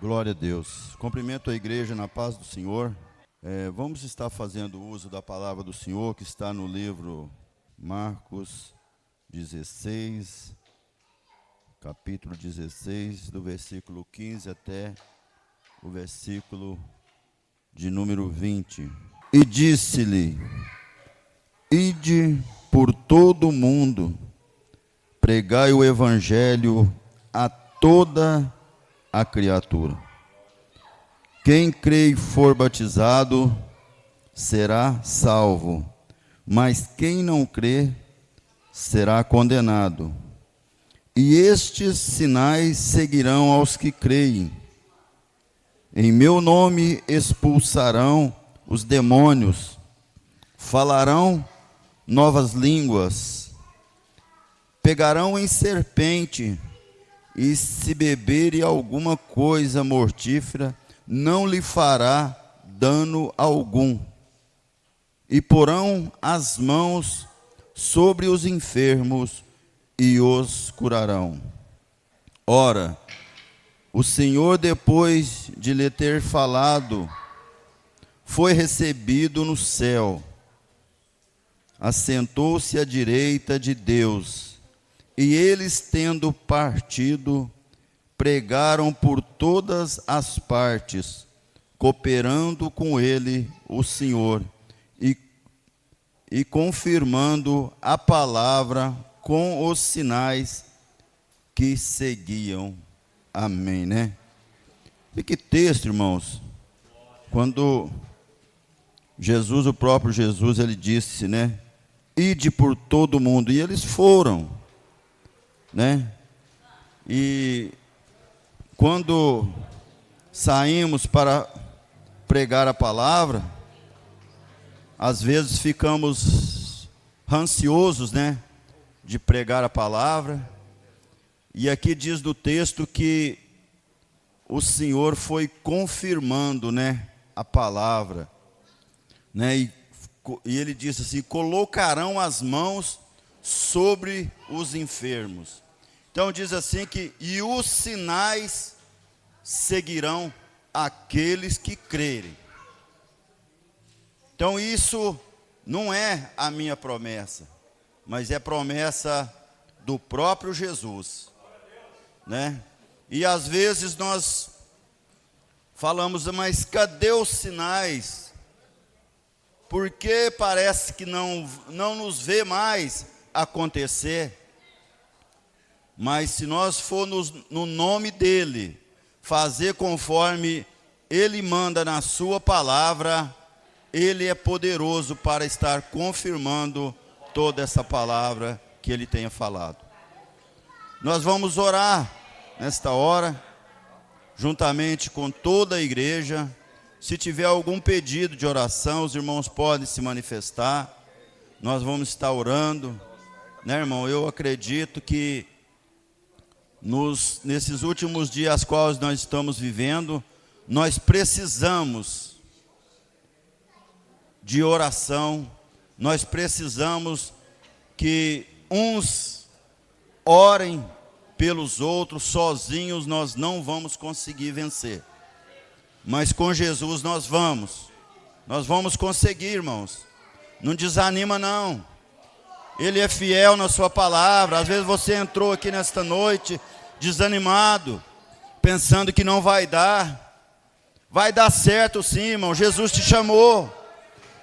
Glória a Deus. Cumprimento a igreja na paz do Senhor. Vamos estar fazendo uso da palavra do Senhor que está no livro Marcos 16, capítulo 16, do versículo 15 até o versículo de número 20. E disse-lhe: Ide por todo o mundo, pregai o evangelho a toda a criatura. Quem crê e for batizado será salvo, mas quem não crê será condenado. E estes sinais seguirão aos que creem. Em meu nome expulsarão os demônios, falarão novas línguas, pegarão em serpente, e se beberem alguma coisa mortífera, não lhe fará dano algum. E porão as mãos sobre os enfermos e os curarão. Ora, o Senhor, depois de lhe ter falado, foi recebido no céu, assentou-se à direita de Deus. E eles, tendo partido, pregaram por todas as partes, cooperando com ele o Senhor e confirmando a palavra com os sinais que seguiam. Amém, né? E que texto, irmãos, quando Jesus, o próprio Jesus, ele disse, né? Ide por todo o mundo, e eles foram, né? E quando saímos para pregar a palavra, às vezes ficamos ansiosos, né, de pregar a palavra. E aqui diz do texto que o Senhor foi confirmando, né, a palavra, né? E ele disse assim: colocarão as mãos sobre os enfermos. Então diz assim que, e os sinais seguirão aqueles que crerem. Então isso não é a minha promessa, mas é promessa do próprio Jesus, né? E às vezes nós falamos, mas cadê os sinais? Porque parece que não nos vê mais acontecer. Mas se nós formos no nome dele, fazer conforme ele manda na sua palavra, ele é poderoso para estar confirmando toda essa palavra que ele tenha falado. Nós vamos orar nesta hora, juntamente com toda a igreja. Se tiver algum pedido de oração, os irmãos podem se manifestar. Nós vamos estar orando, né, irmão? Eu acredito que nesses últimos dias quais nós estamos vivendo, nós precisamos de oração, nós precisamos que uns orem pelos outros. Sozinhos nós não vamos conseguir vencer, mas com Jesus nós vamos conseguir, irmãos. Não desanima não, ele é fiel na sua palavra. Às vezes você entrou aqui nesta noite desanimado, pensando que não vai dar certo sim, irmão. Jesus te chamou,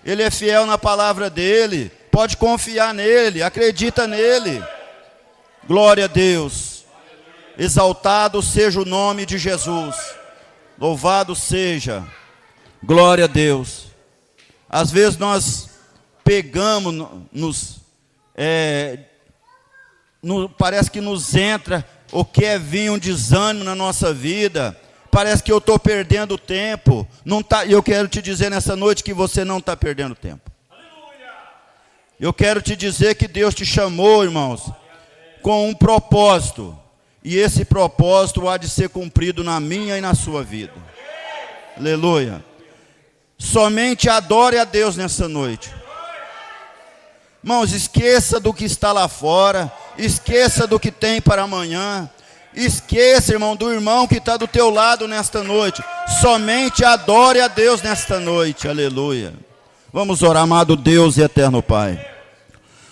ele é fiel na palavra dele, pode confiar nele, acredita nele. Glória a Deus, exaltado seja o nome de Jesus, louvado seja, glória a Deus. Às vezes nós pegamos, parece que nos entra ou quer vir um desânimo na nossa vida, parece que eu estou perdendo tempo. E eu quero te dizer nessa noite que você não está perdendo tempo. Eu quero te dizer que Deus te chamou, irmãos, com um propósito, e esse propósito há de ser cumprido na minha e na sua vida. Aleluia. Somente adore a Deus nessa noite. Irmãos, esqueça do que está lá fora, esqueça do que tem para amanhã. Esqueça, irmão, do irmão que está do teu lado nesta noite. Somente adore a Deus nesta noite. Aleluia. Vamos orar, amado Deus e eterno Pai.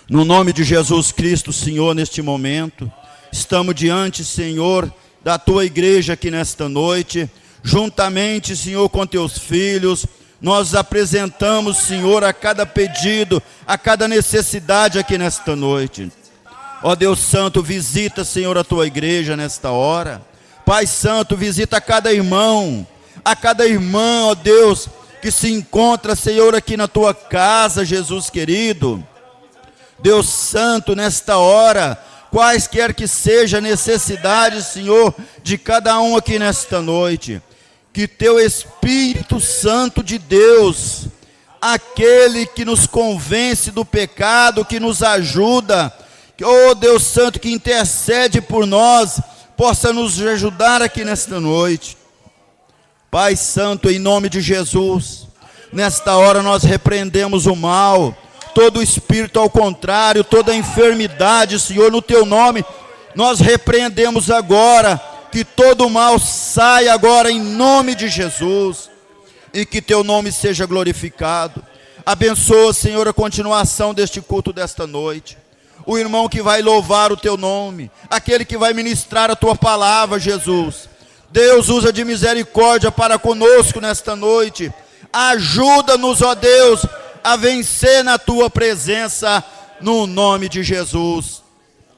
No nome de Jesus Cristo, Senhor, neste momento, estamos diante, Senhor, da tua igreja aqui nesta noite. Juntamente, Senhor, com teus filhos, nós apresentamos, Senhor, a cada pedido, a cada necessidade aqui nesta noite. Ó Deus Santo, visita, Senhor, a tua igreja nesta hora. Pai Santo, visita a cada irmão, a cada irmã, ó Deus, que se encontra, Senhor, aqui na tua casa, Jesus querido. Deus Santo, nesta hora, quaisquer que seja a necessidade, Senhor, de cada um aqui nesta noite, que teu Espírito Santo de Deus, aquele que nos convence do pecado, que nos ajuda, oh Deus Santo, que intercede por nós, possa nos ajudar aqui nesta noite. Pai Santo, em nome de Jesus, nesta hora nós repreendemos o mal, todo espírito ao contrário, toda enfermidade, Senhor, no teu nome, nós repreendemos agora, que todo mal saia agora em nome de Jesus, e que teu nome seja glorificado. Abençoa, Senhor, a continuação deste culto desta noite. O irmão que vai louvar o teu nome, aquele que vai ministrar a tua palavra, Jesus. Deus, usa de misericórdia para conosco nesta noite. Ajuda-nos, ó Deus, a vencer na tua presença, no nome de Jesus.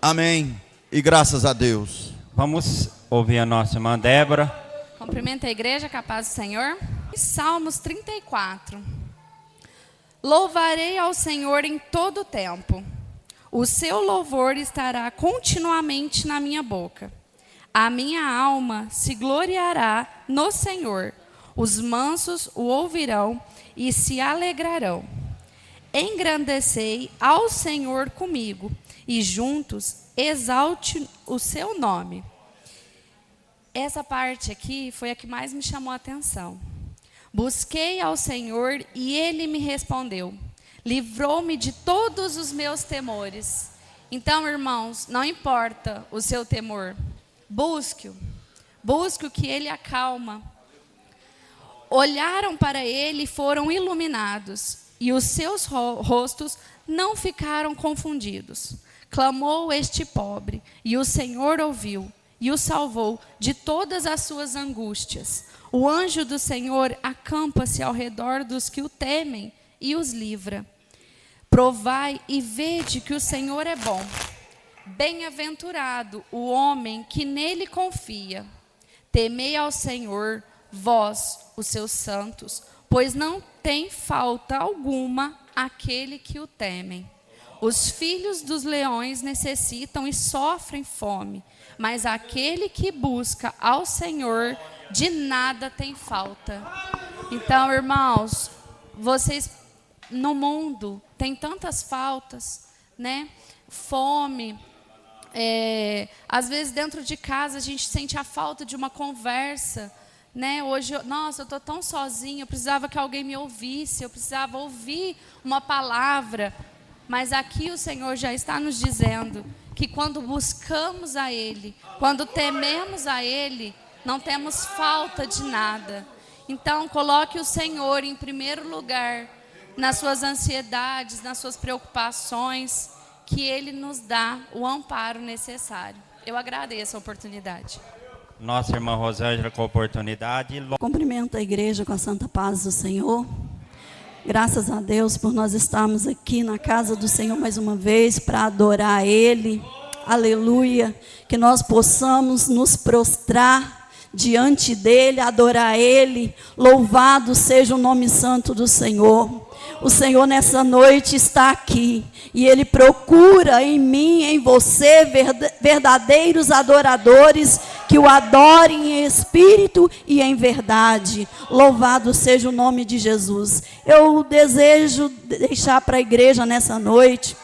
Amém. E graças a Deus. Vamos ouvir a nossa irmã Débora. Cumprimento a igreja, com a paz do Senhor. Salmos 34. Louvarei ao Senhor em todo o tempo. O seu louvor estará continuamente na minha boca. A minha alma se gloriará no Senhor. Os mansos o ouvirão e se alegrarão. Engrandecei ao Senhor comigo, e juntos exalte o seu nome. Essa parte aqui foi a que mais me chamou a atenção. Busquei ao Senhor e Ele me respondeu. Livrou-me de todos os meus temores. Então, irmãos, não importa o seu temor. Busque-o. Busque o que Ele acalma. Olharam para Ele e foram iluminados. E os seus rostos não ficaram confundidos. Clamou este pobre, e o Senhor ouviu, e o salvou de todas as suas angústias. O anjo do Senhor acampa-se ao redor dos que o temem e os livra. Provai e vede que o Senhor é bom. Bem-aventurado o homem que nele confia. Temei ao Senhor, vós, os seus santos, pois não tem falta alguma aquele que o temem. Os filhos dos leões necessitam e sofrem fome, mas aquele que busca ao Senhor de nada tem falta. Então, irmãos, vocês no mundo tem tantas faltas, né? Fome. Às vezes dentro de casa a gente sente a falta de uma conversa, né? Hoje, nossa, eu estou tão sozinha, eu precisava que alguém me ouvisse, eu precisava ouvir uma palavra. Mas aqui o Senhor já está nos dizendo que quando buscamos a Ele, quando tememos a Ele, não temos falta de nada. Então, coloque o Senhor em primeiro lugar, nas suas ansiedades, nas suas preocupações, que Ele nos dá o amparo necessário. Eu agradeço a oportunidade. Nossa irmã Rosângela com a oportunidade. Cumprimento a igreja com a santa paz do Senhor. Graças a Deus por nós estarmos aqui na casa do Senhor mais uma vez para adorar Ele. Aleluia. Que nós possamos nos prostrar diante dEle, adorar Ele. Louvado seja o nome santo do Senhor. O Senhor nessa noite está aqui e Ele procura em mim, em você, verdadeiros adoradores que o adorem em espírito e em verdade. Louvado seja o nome de Jesus. Eu desejo deixar para a igreja nessa noite,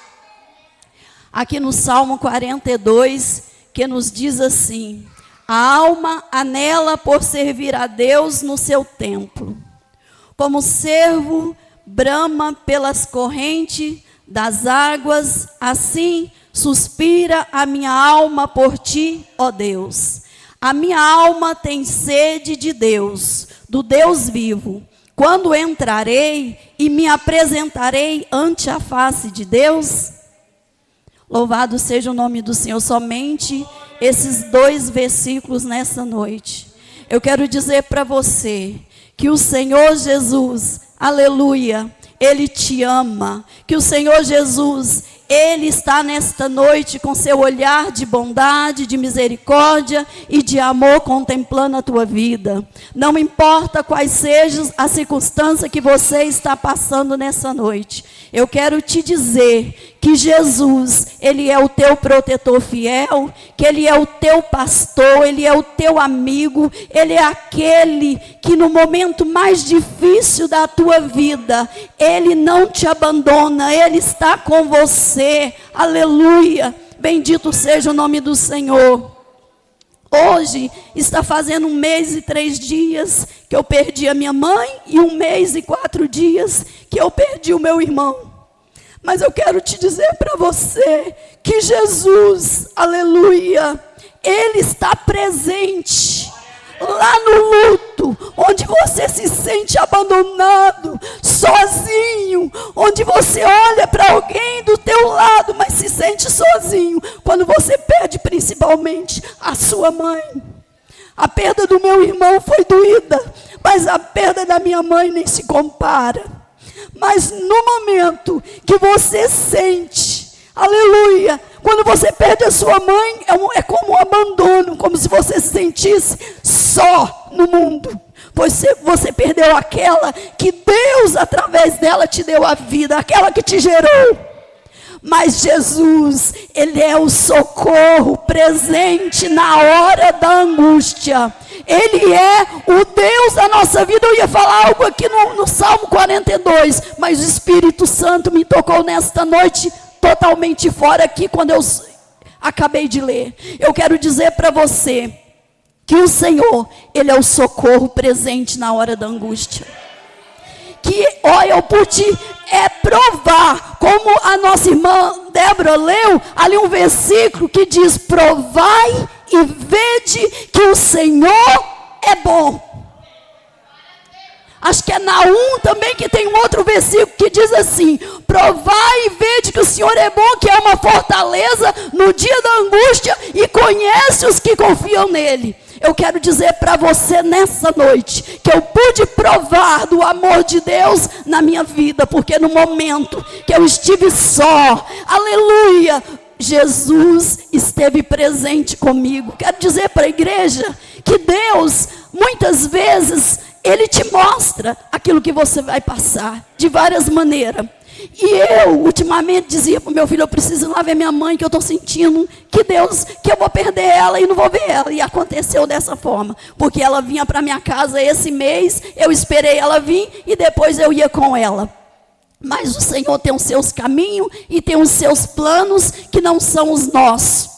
aqui no Salmo 42, que nos diz assim: a alma anela por servir a Deus no seu templo, como servo brama pelas correntes das águas, assim suspira a minha alma por ti, ó Deus. A minha alma tem sede de Deus, do Deus vivo. Quando entrarei e me apresentarei ante a face de Deus? Louvado seja o nome do Senhor. Somente esses 2 versículos nessa noite. Eu quero dizer para você que o Senhor Jesus, aleluia, Ele te ama. Que o Senhor Jesus, Ele está nesta noite com seu olhar de bondade, de misericórdia e de amor contemplando a tua vida. Não importa quais sejam as circunstâncias que você está passando nessa noite. Eu quero te dizer que Jesus, Ele é o teu protetor fiel, que Ele é o teu pastor, Ele é o teu amigo, Ele é aquele que no momento mais difícil da tua vida, Ele não te abandona, Ele está com você, aleluia, bendito seja o nome do Senhor. Hoje está fazendo 1 mês e 3 dias que eu perdi a minha mãe e 1 mês e 4 dias que eu perdi o meu irmão. Mas eu quero te dizer para você que Jesus, aleluia, Ele está presente lá no luto, onde você se sente abandonado, sozinho, onde você olha para alguém do teu lado, mas se sente sozinho, quando você perde principalmente a sua mãe. A perda do meu irmão foi doída, mas a perda da minha mãe nem se compara. Mas no momento que você sente, aleluia, quando você perde a sua mãe, é como um abandono, como se você se sentisse só no mundo. Pois você perdeu aquela que Deus, através dela, te deu a vida, aquela que te gerou. Mas Jesus, Ele é o socorro presente na hora da angústia. Ele é o Deus da nossa vida. Eu ia falar algo aqui no Salmo 42, mas o Espírito Santo me tocou nesta noite totalmente fora aqui, quando eu acabei de ler. Eu quero dizer para você que o Senhor, Ele é o socorro presente na hora da angústia. Que, olha, eu pude provar, como a nossa irmã Débora leu, ali um versículo que diz: provai e vede que o Senhor é bom. Acho que é Naum também, que tem um outro versículo que diz assim: provai e vede que o Senhor é bom, que é uma fortaleza no dia da angústia e conhece os que confiam nele. Eu quero dizer para você nessa noite que eu pude provar do amor de Deus na minha vida, porque no momento que eu estive só, aleluia, Jesus esteve presente comigo. Quero dizer para a igreja que Deus, muitas vezes, Ele te mostra aquilo que você vai passar, de várias maneiras. E eu, ultimamente, dizia para o meu filho: eu preciso ir lá ver minha mãe, que eu estou sentindo que eu vou perder ela e não vou ver ela. E aconteceu dessa forma, porque ela vinha para minha casa esse mês, eu esperei ela vir e depois eu ia com ela. Mas o Senhor tem os seus caminhos e tem os seus planos que não são os nossos.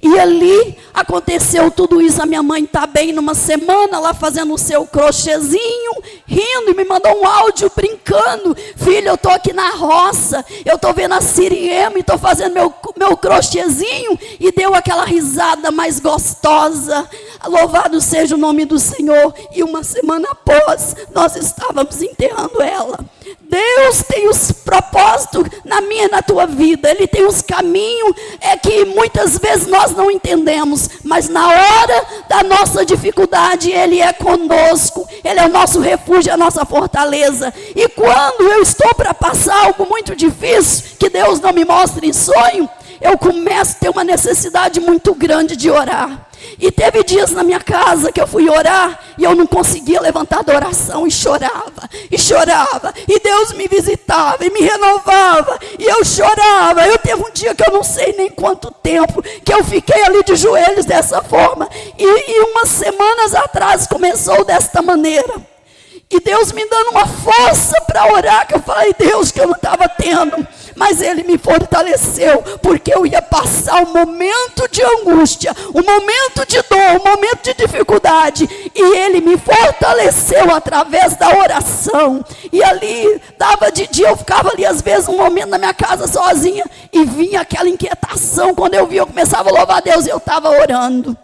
E ali aconteceu tudo isso. A minha mãe está bem numa semana, lá fazendo o seu crochêzinho, rindo, e me mandou um áudio brincando: filho, eu estou aqui na roça, eu estou vendo a Siriema e estou fazendo meu crochêzinho. E deu aquela risada mais gostosa. Louvado seja o nome do Senhor. E uma semana após, nós estávamos enterrando ela. Deus tem os propósitos na minha e na tua vida. Ele tem os caminhos que muitas vezes nós não entendemos, mas na hora da nossa dificuldade Ele é conosco. Ele é o nosso refúgio, a nossa fortaleza. E quando eu estou para passar algo muito difícil, que Deus não me mostra em sonho, eu começo a ter uma necessidade muito grande de orar. E teve dias na minha casa que eu fui orar e eu não conseguia levantar da oração, e chorava, e Deus me visitava e me renovava, e eu chorava. Eu teve um dia que eu não sei nem quanto tempo que eu fiquei ali de joelhos dessa forma, e umas semanas atrás começou desta maneira. E Deus me dando uma força para orar, que eu falei: Deus, que eu não estava tendo. Mas Ele me fortaleceu, porque eu ia passar um momento de angústia, um momento de dor, um momento de dificuldade. e Ele me fortaleceu através da oração. E ali, dava de dia, eu ficava ali às vezes um momento na minha casa sozinha, e vinha aquela inquietação. Quando eu via, eu começava a louvar a Deus, e eu estava orando,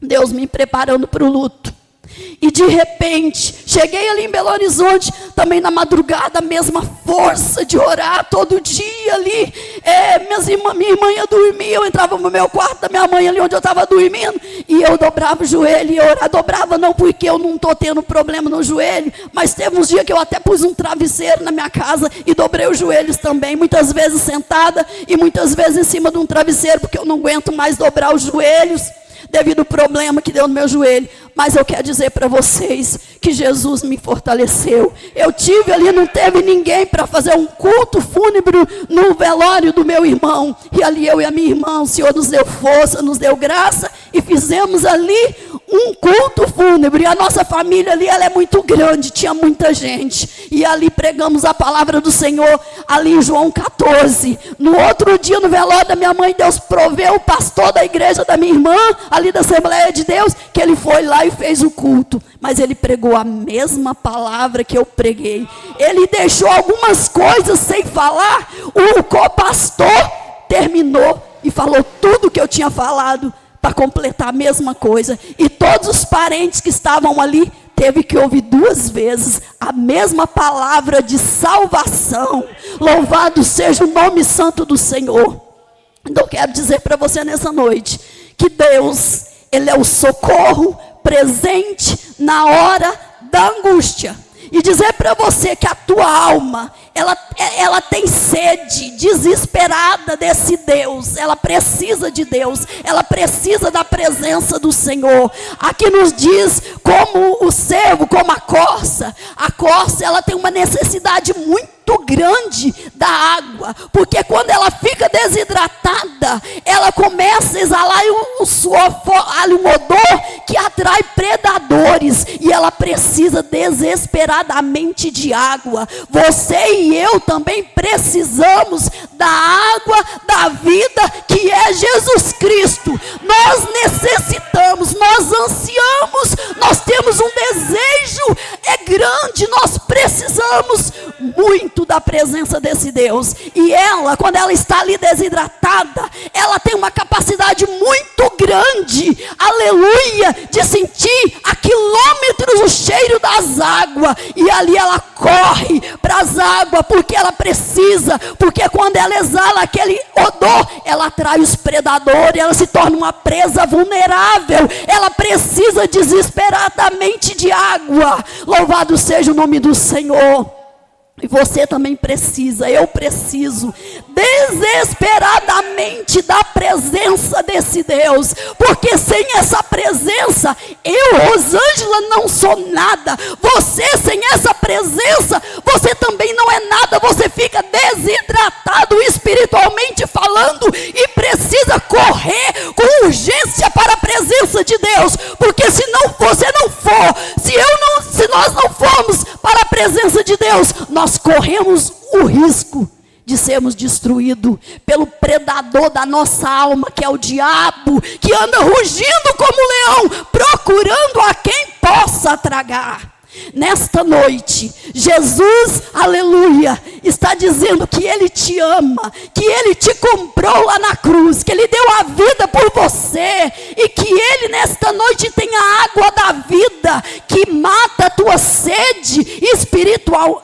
Deus me preparando para o luto. E de repente, cheguei ali em Belo Horizonte, também na madrugada, a mesma força de orar todo dia ali. Minha irmã ia dormir, eu entrava no meu quarto da minha mãe ali onde eu estava dormindo, e eu dobrava o joelho e orava. Dobrava não porque eu não estou tendo problema no joelho, mas teve uns dias que eu até pus um travesseiro na minha casa e dobrei os joelhos também, muitas vezes sentada e muitas vezes em cima de um travesseiro, porque eu não aguento mais dobrar os joelhos devido ao problema que deu no meu joelho. Mas eu quero dizer para vocês que Jesus me fortaleceu. Eu tive ali, não teve ninguém para fazer um culto fúnebre no velório do meu irmão. E ali eu e a minha irmã, o Senhor nos deu força, nos deu graça, e fizemos ali um culto fúnebre. A nossa família ali, ela é muito grande, tinha muita gente. E ali pregamos a palavra do Senhor, ali em João 14. No outro dia, no velório da minha mãe, Deus proveu o pastor da igreja da minha irmã, ali da Assembleia de Deus, que ele foi lá e fez o culto. Mas ele pregou a mesma palavra que eu preguei. Ele deixou algumas coisas sem falar. O co-pastor terminou e falou tudo que eu tinha falado, para completar a mesma coisa. E todos os parentes que estavam ali teve que ouvir 2 vezes a mesma palavra de salvação. Louvado seja o nome santo do Senhor. Então eu quero dizer para você nessa noite que Deus, Ele é o socorro presente na hora da angústia. E dizer para você que a tua alma, ela tem sede desesperada desse Deus. Ela precisa de Deus, ela precisa da presença do Senhor. Aqui nos diz como o cervo, como a corça, ela tem uma necessidade muito grande da água, porque quando ela fica desidratada, ela começa a exalar um suor, um odor que atrai predadores, e ela precisa desesperadamente de água. Você e eu também precisamos da água da vida, que é Jesus Cristo. Nós necessitamos, nós ansiamos, nós temos um desejo, é grande, nós precisamos muito da presença desse Deus. E ela, quando ela está ali desidratada, ela tem uma capacidade muito grande, aleluia, de sentir a quilômetros o cheiro das águas, e ali ela corre para as águas, porque ela precisa, porque quando ela exala aquele odor, ela atrai os predadores, ela se torna uma presa vulnerável, ela precisa desesperadamente de água. Louvado seja o nome do Senhor. E você também precisa, eu preciso desesperadamente da presença desse Deus, porque sem essa presença, eu, Rosângela, não sou nada. Você, sem essa presença, você também não é nada. Você fica desidratado espiritualmente falando, e precisa correr com urgência para a presença de Deus, porque se você não for, se nós não formos para a presença de Deus, nós corremos o risco de sermos destruídos pelo predador da nossa alma, que é o diabo, que anda rugindo como leão, procurando a quem possa tragar. Nesta noite, Jesus, aleluia, está dizendo que Ele te ama, que Ele te comprou lá na cruz, que Ele deu a vida por você, e que Ele nesta noite tem a água da vida, que mata a tua sede espiritual.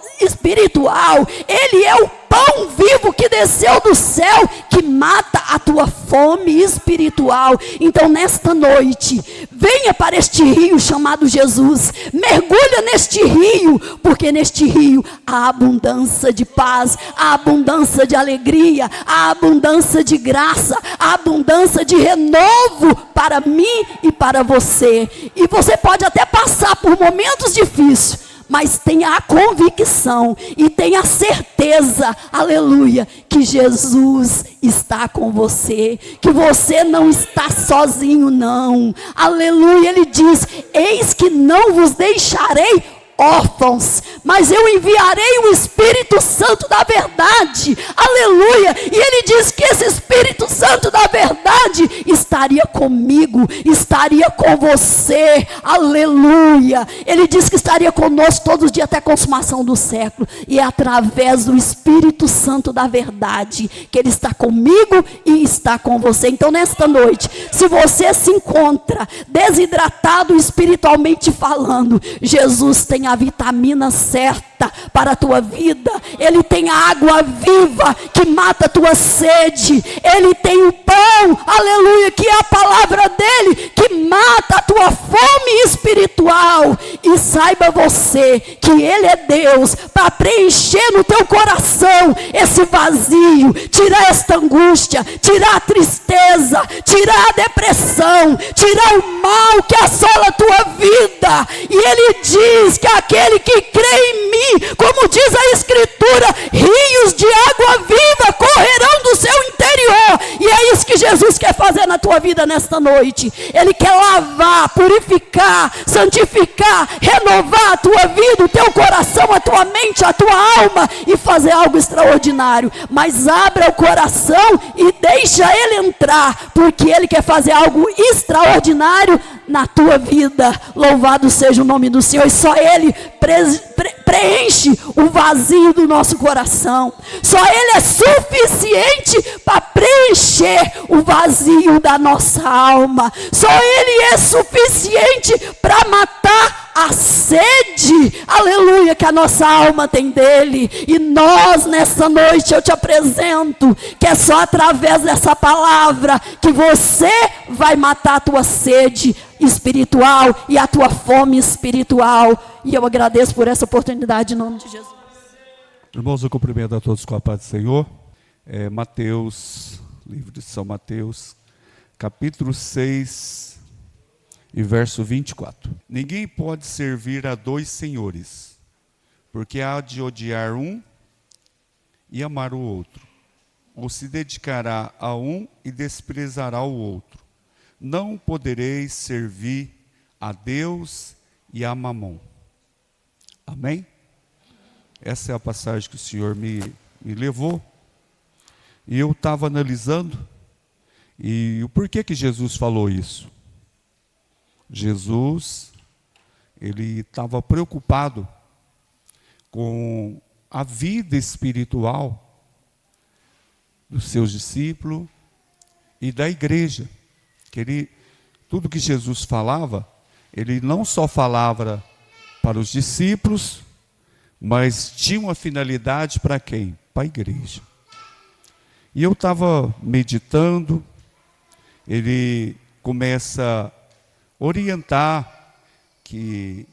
Ele é o pão vivo que desceu do céu, que mata a tua fome espiritual. Então nesta noite, venha para este rio chamado Jesus, mergulha neste rio, porque neste rio há abundância de paz, há abundância de alegria, há abundância de graça, há abundância de renovo para mim e para você. E você pode até passar por momentos difíceis, mas tenha a convicção e tenha a certeza, aleluia, que Jesus está com você, que você não está sozinho não, aleluia. Ele diz: eis que não vos deixarei órfãos, mas eu enviarei o Espírito Santo da verdade, aleluia, e ele diz que esse Espírito Santo da verdade estaria comigo, estaria com você, aleluia, ele diz que estaria conosco todos os dias até a consumação do século, e é através do Espírito Santo da verdade, que ele está comigo e está com você. Então nesta noite, se você se encontra desidratado espiritualmente falando, Jesus tem a vitamina certa para a tua vida, ele tem a água viva que mata a tua sede, ele tem o pão, aleluia, que é a palavra dele, que mata a tua fome espiritual. E saiba você que ele é Deus para preencher no teu coração esse vazio, tirar esta angústia, tirar a tristeza, tirar a depressão, tirar o mal que assola a tua vida. E ele diz que aquele que crê em mim, como diz a Escritura, rios de água viva correrão do seu interior. E é isso que Jesus quer fazer na tua vida nesta noite. Ele quer lavar, purificar, santificar, renovar a tua vida, o teu coração, a tua mente, a tua alma, e fazer algo extraordinário. Mas abra o coração e deixa ele entrar, porque ele quer fazer algo extraordinário na tua vida. Louvado seja o nome do Senhor. E só ele preenche o vazio do nosso coração. Só ele é suficiente para preencher o vazio da nossa alma. Só ele é suficiente para matar a sede, aleluia, que a nossa alma tem dele. E nós nessa noite eu te apresento que é só através dessa palavra que você vai matar a tua sede espiritual e a tua fome espiritual. E eu agradeço por essa oportunidade em nome de Jesus. Irmãos, eu cumprimento a todos com a paz do Senhor. Mateus, livro de São Mateus, capítulo 6 e verso 24. Ninguém pode servir a dois senhores, porque há de odiar um e amar o outro, ou se dedicará a um e desprezará o outro. Não podereis servir a Deus e a Mamon. Amém? Essa é a passagem que o Senhor me levou. E eu estava analisando, e o porquê que Jesus falou isso. Jesus, ele estava preocupado com a vida espiritual dos seus discípulos e da igreja. Que tudo que Jesus falava, ele não só falava para os discípulos, mas tinha uma finalidade para quem? Para a igreja. E eu estava meditando, ele começa a orientar que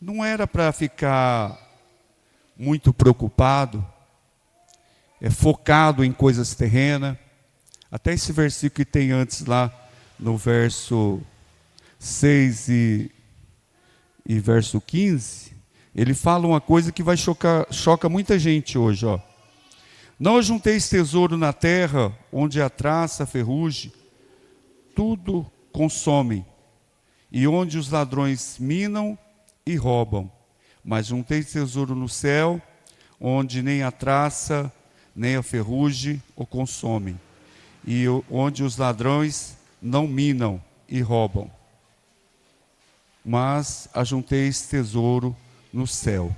não era para ficar muito preocupado, focado em coisas terrenas. Até esse versículo que tem antes lá, no verso 6 e verso 15, ele fala uma coisa que choca muita gente hoje, ó. Não ajunteis tesouro na terra, onde a traça, a ferrugem, tudo consomem, e onde os ladrões minam e roubam. Mas junteis tesouro no céu, onde nem a traça, nem a ferrugem o consomem, e onde os ladrões não minam e roubam. Mas ajunteis tesouro no céu.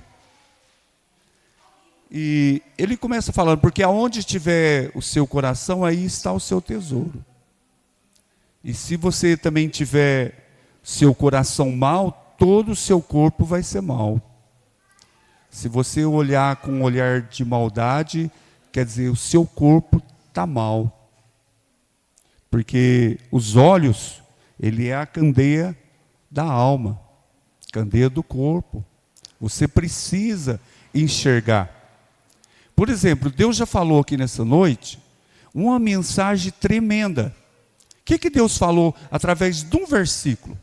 E ele começa falando, porque aonde estiver o seu coração, aí está o seu tesouro. E se você também tiver seu coração mal, todo o seu corpo vai ser mal. Se você olhar com um olhar de maldade, quer dizer, o seu corpo está mal. Porque os olhos, ele é a candeia da alma, candeia do corpo. Você precisa enxergar. Por exemplo, Deus já falou aqui nessa noite uma mensagem tremenda. O que Deus falou através de um versículo?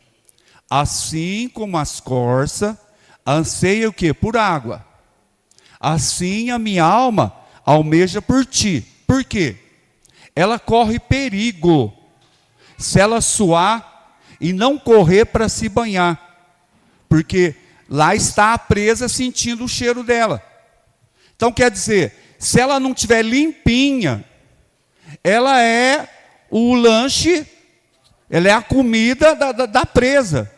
Assim como as corças anseiam o quê? Por água. Assim a minha alma almeja por ti. Por quê? Ela corre perigo se ela suar e não correr para se banhar. Porque Lá está a presa sentindo o cheiro dela. Então quer dizer, se ela não estiver limpinha, ela é o lanche, ela é a comida da presa.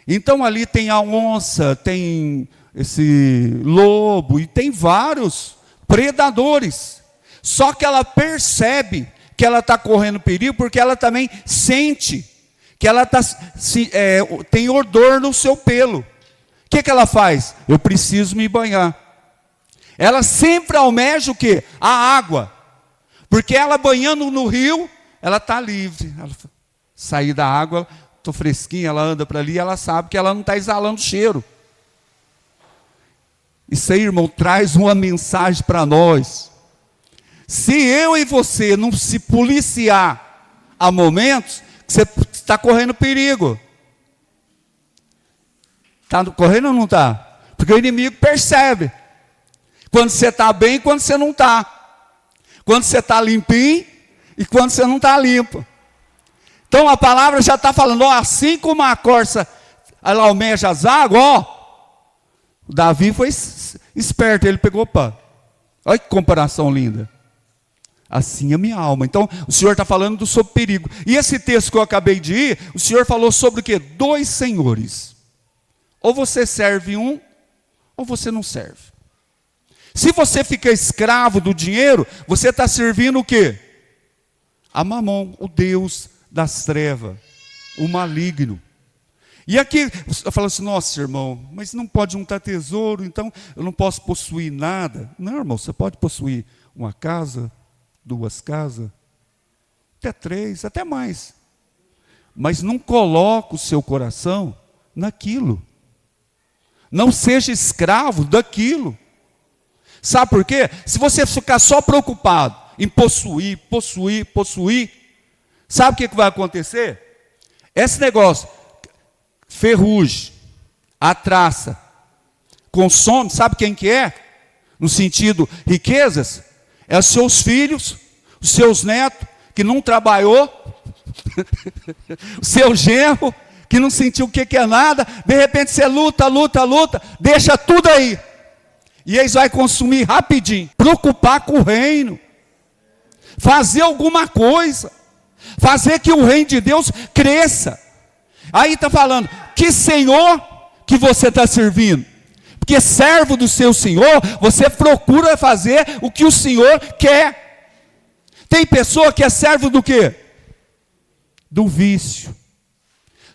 Então ali tem a onça, tem esse lobo e tem vários predadores. Só que ela percebe que ela está correndo perigo porque ela também sente que ela tem odor no seu pelo. O que ela faz? Eu preciso me banhar. Ela sempre almeja o quê? A água. Porque ela banhando no rio, ela está livre. Ela sair da água, estou fresquinha, ela anda para ali, ela sabe que ela não está exalando cheiro. Isso aí, irmão, traz uma mensagem para nós. Se eu e você não se policiar há momentos, você está correndo perigo. Está correndo ou não está? Porque o inimigo percebe. Quando você está bem e quando você não está. Quando você está limpinho e quando você não está limpo. Então a palavra já está falando, ó, assim como a corça ela almeja as águas, ó. O Davi foi esperto, ele pegou pã. Olha que comparação linda. Assim a minha alma. Então o Senhor está falando sobre perigo. E esse texto que eu acabei de ir, o Senhor falou sobre o quê? 2 senhores. Ou você serve um, ou você não serve. Se você fica escravo do dinheiro, você está servindo o quê? A Mamon, o Deus das trevas, o maligno. E aqui, eu falo assim, nossa irmão, mas não pode juntar tesouro, então eu não posso possuir nada. Não, irmão, você pode possuir uma casa, 2 casas, até 3, até mais. Mas não coloque o seu coração naquilo. Não seja escravo daquilo. Sabe por quê? Se você ficar só preocupado em possuir, sabe o que vai acontecer? Esse negócio, ferrugem, a traça, consome, sabe quem que é? No sentido riquezas, é os seus filhos, os seus netos, que não trabalhou, o seu genro, que não sentiu o que é nada, de repente você luta, deixa tudo aí. E eles vão consumir rapidinho. Preocupar com o reino. Fazer alguma coisa. Fazer que o reino de Deus cresça. Aí está falando, que Senhor que você está servindo? Porque servo do seu Senhor, você procura fazer o que o Senhor quer. Tem pessoa que é servo do quê? Do vício.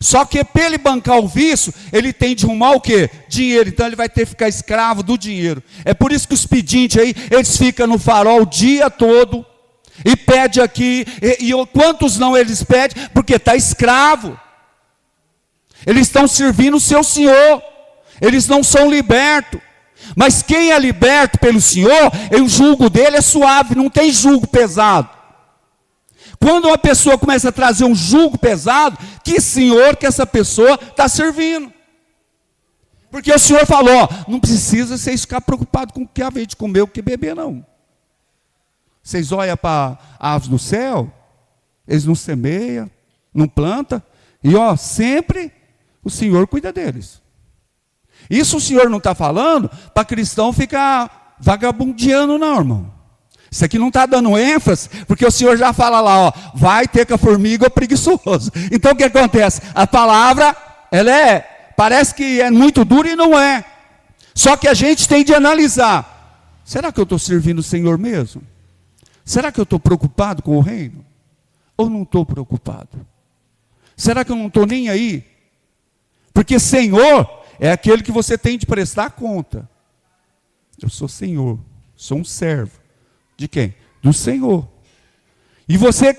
Só que para ele bancar o vício, ele tem de arrumar o quê? Dinheiro. Então ele vai ter que ficar escravo do dinheiro. É por isso que os pedintes aí, eles ficam no farol o dia todo. E pede aqui. E quantos não eles pedem? Porque está escravo. Eles estão servindo o seu Senhor. Eles não são libertos. Mas quem é liberto pelo Senhor, o jugo dele é suave, não tem jugo pesado. Quando uma pessoa começa a trazer um jugo pesado, que Senhor que essa pessoa está servindo? Porque o Senhor falou, ó, não precisa vocês ficar preocupados com o que haver de comer ou o que beber, não. Vocês olham para aves do céu, eles não semeiam, não plantam, e ó, sempre o Senhor cuida deles. Isso o Senhor não está falando para cristão ficar vagabundeando, não, irmão. Isso aqui não está dando ênfase, porque o Senhor já fala lá, ó, vai ter com a formiga ou preguiçoso. Então o que acontece? A palavra, parece que é muito dura e não é. Só que a gente tem de analisar. Será que eu estou servindo o Senhor mesmo? Será que eu estou preocupado com o reino? Ou não estou preocupado? Será que eu não estou nem aí? Porque Senhor é aquele que você tem de prestar conta. Eu sou Senhor, sou um servo. De quem? Do Senhor. E você,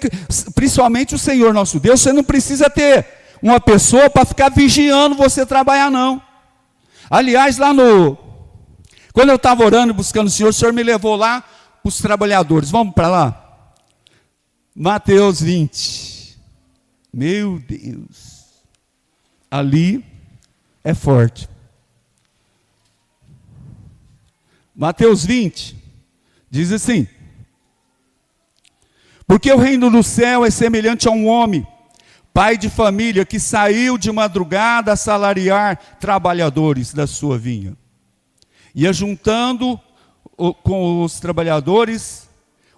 principalmente o Senhor nosso Deus, você não precisa ter uma pessoa para ficar vigiando você trabalhar, não. Aliás, quando eu estava orando e buscando o Senhor me levou lá para os trabalhadores. Vamos para lá? Mateus 20. Meu Deus. Ali é forte. Mateus 20. Diz assim, porque o reino do céu é semelhante a um homem, pai de família que saiu de madrugada a salariar trabalhadores da sua vinha. E ajuntando com os trabalhadores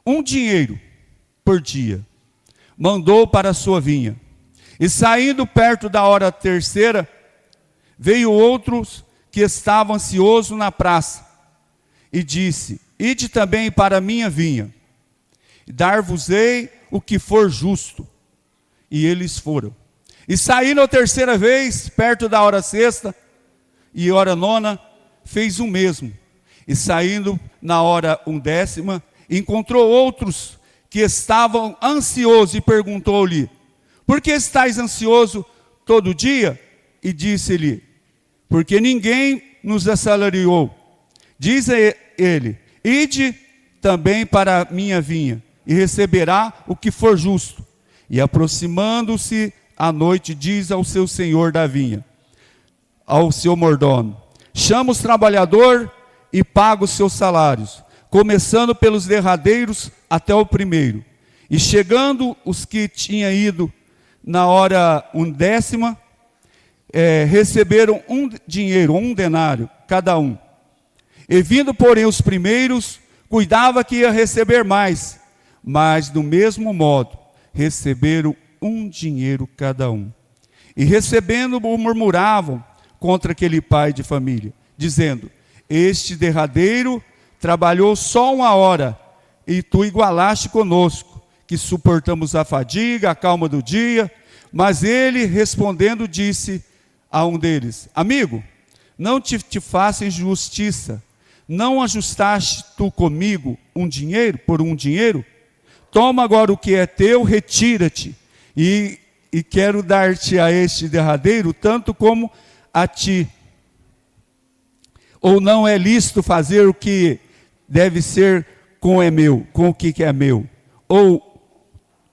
um dinheiro por dia, mandou para a sua vinha. E saindo perto da hora terceira, veio outros que estavam ansiosos na praça, e disse: ide também para a minha vinha, dar-vos-ei o que for justo. E eles foram. E saindo a terceira vez, perto da hora sexta e hora nona, fez o mesmo. E saindo na hora 10ª, encontrou outros que estavam ansiosos e perguntou-lhe: por que estais ansioso todo dia? E disse-lhe: porque ninguém nos assalariou. Diz ele: ide também para a minha vinha, e receberá o que for justo. E aproximando-se à noite, diz ao seu senhor da vinha, ao seu mordomo: chama os trabalhadores e paga os seus salários, começando pelos derradeiros até o primeiro. E chegando os que tinham ido na hora 10ª, receberam dinheiro, 1 denário cada um. E vindo, porém, os primeiros, cuidava que ia receber mais, mas do mesmo modo receberam 1 dinheiro cada um. E recebendo, murmuravam contra aquele pai de família, dizendo: este derradeiro trabalhou só 1 hora, e tu igualaste conosco, que suportamos a fadiga, a calma do dia. Mas ele, respondendo, disse a um deles: amigo, não te faça injustiça. Não ajustaste tu comigo por 1 dinheiro? Toma agora o que é teu, retira-te, e quero dar-te a este derradeiro, tanto como a ti. Ou não é lícito fazer o que deve ser com o que é meu? Ou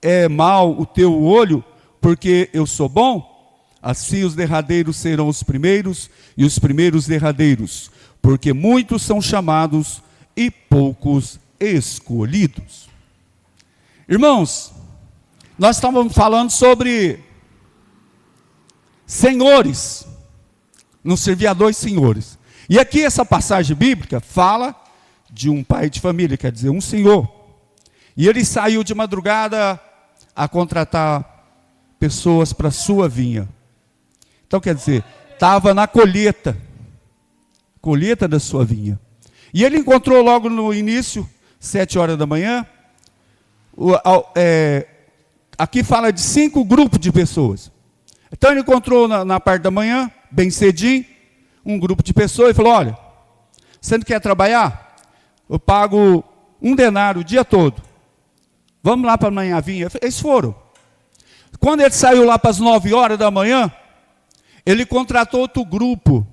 é mau o teu olho, porque eu sou bom? Assim os derradeiros serão os primeiros, e os primeiros derradeiros, porque muitos são chamados e poucos escolhidos. Irmãos, nós estávamos falando sobre senhores, não servia a 2 senhores. E aqui essa passagem bíblica fala de um pai de família, quer dizer, um senhor. E ele saiu de madrugada a contratar pessoas para a sua vinha. Então, quer dizer, estava na colheita da sua vinha. E ele encontrou logo no início, 7 horas da manhã, aqui fala de 5 grupos de pessoas. Então ele encontrou na parte da manhã, bem cedinho, um grupo de pessoas e falou: olha, você não quer trabalhar? Eu pago 1 denário o dia todo. Vamos lá para a manhã vinha. Eles foram. Quando ele saiu lá para as 9 horas da manhã, ele contratou outro grupo.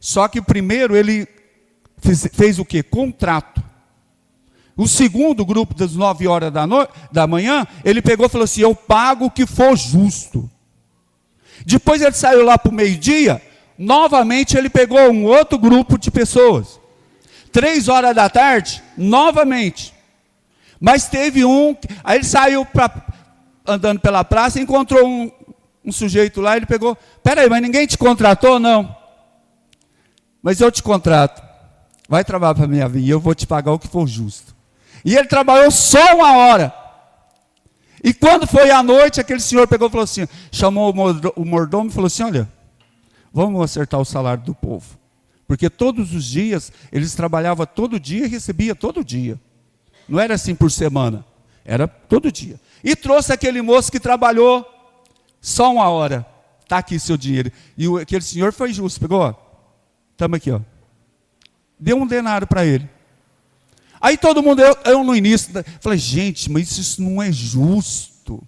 Só que primeiro ele fez o quê? Contrato. O segundo grupo, das 9 horas da manhã, ele pegou e falou assim: eu pago o que for justo. Depois ele saiu lá para o meio-dia, novamente ele pegou um outro grupo de pessoas. 3 horas da tarde, novamente. Mas teve aí ele saiu andando pela praça e encontrou um sujeito lá, ele pegou: peraí, mas ninguém te contratou? Não. Mas eu te contrato. Vai trabalhar para a minha vinha, eu vou te pagar o que for justo. E ele trabalhou só 1 hora. E quando foi à noite, aquele senhor pegou e falou assim, chamou o mordomo e falou assim: olha, vamos acertar o salário do povo. Porque todos os dias, eles trabalhavam todo dia e recebiam todo dia. Não era assim por semana, era todo dia. E trouxe aquele moço que trabalhou só 1 hora. Está aqui seu dinheiro. E aquele senhor foi justo, pegou, ó. Estamos aqui, ó. Deu 1 denário para ele. Aí todo mundo, eu no início, falei: gente, mas isso não é justo.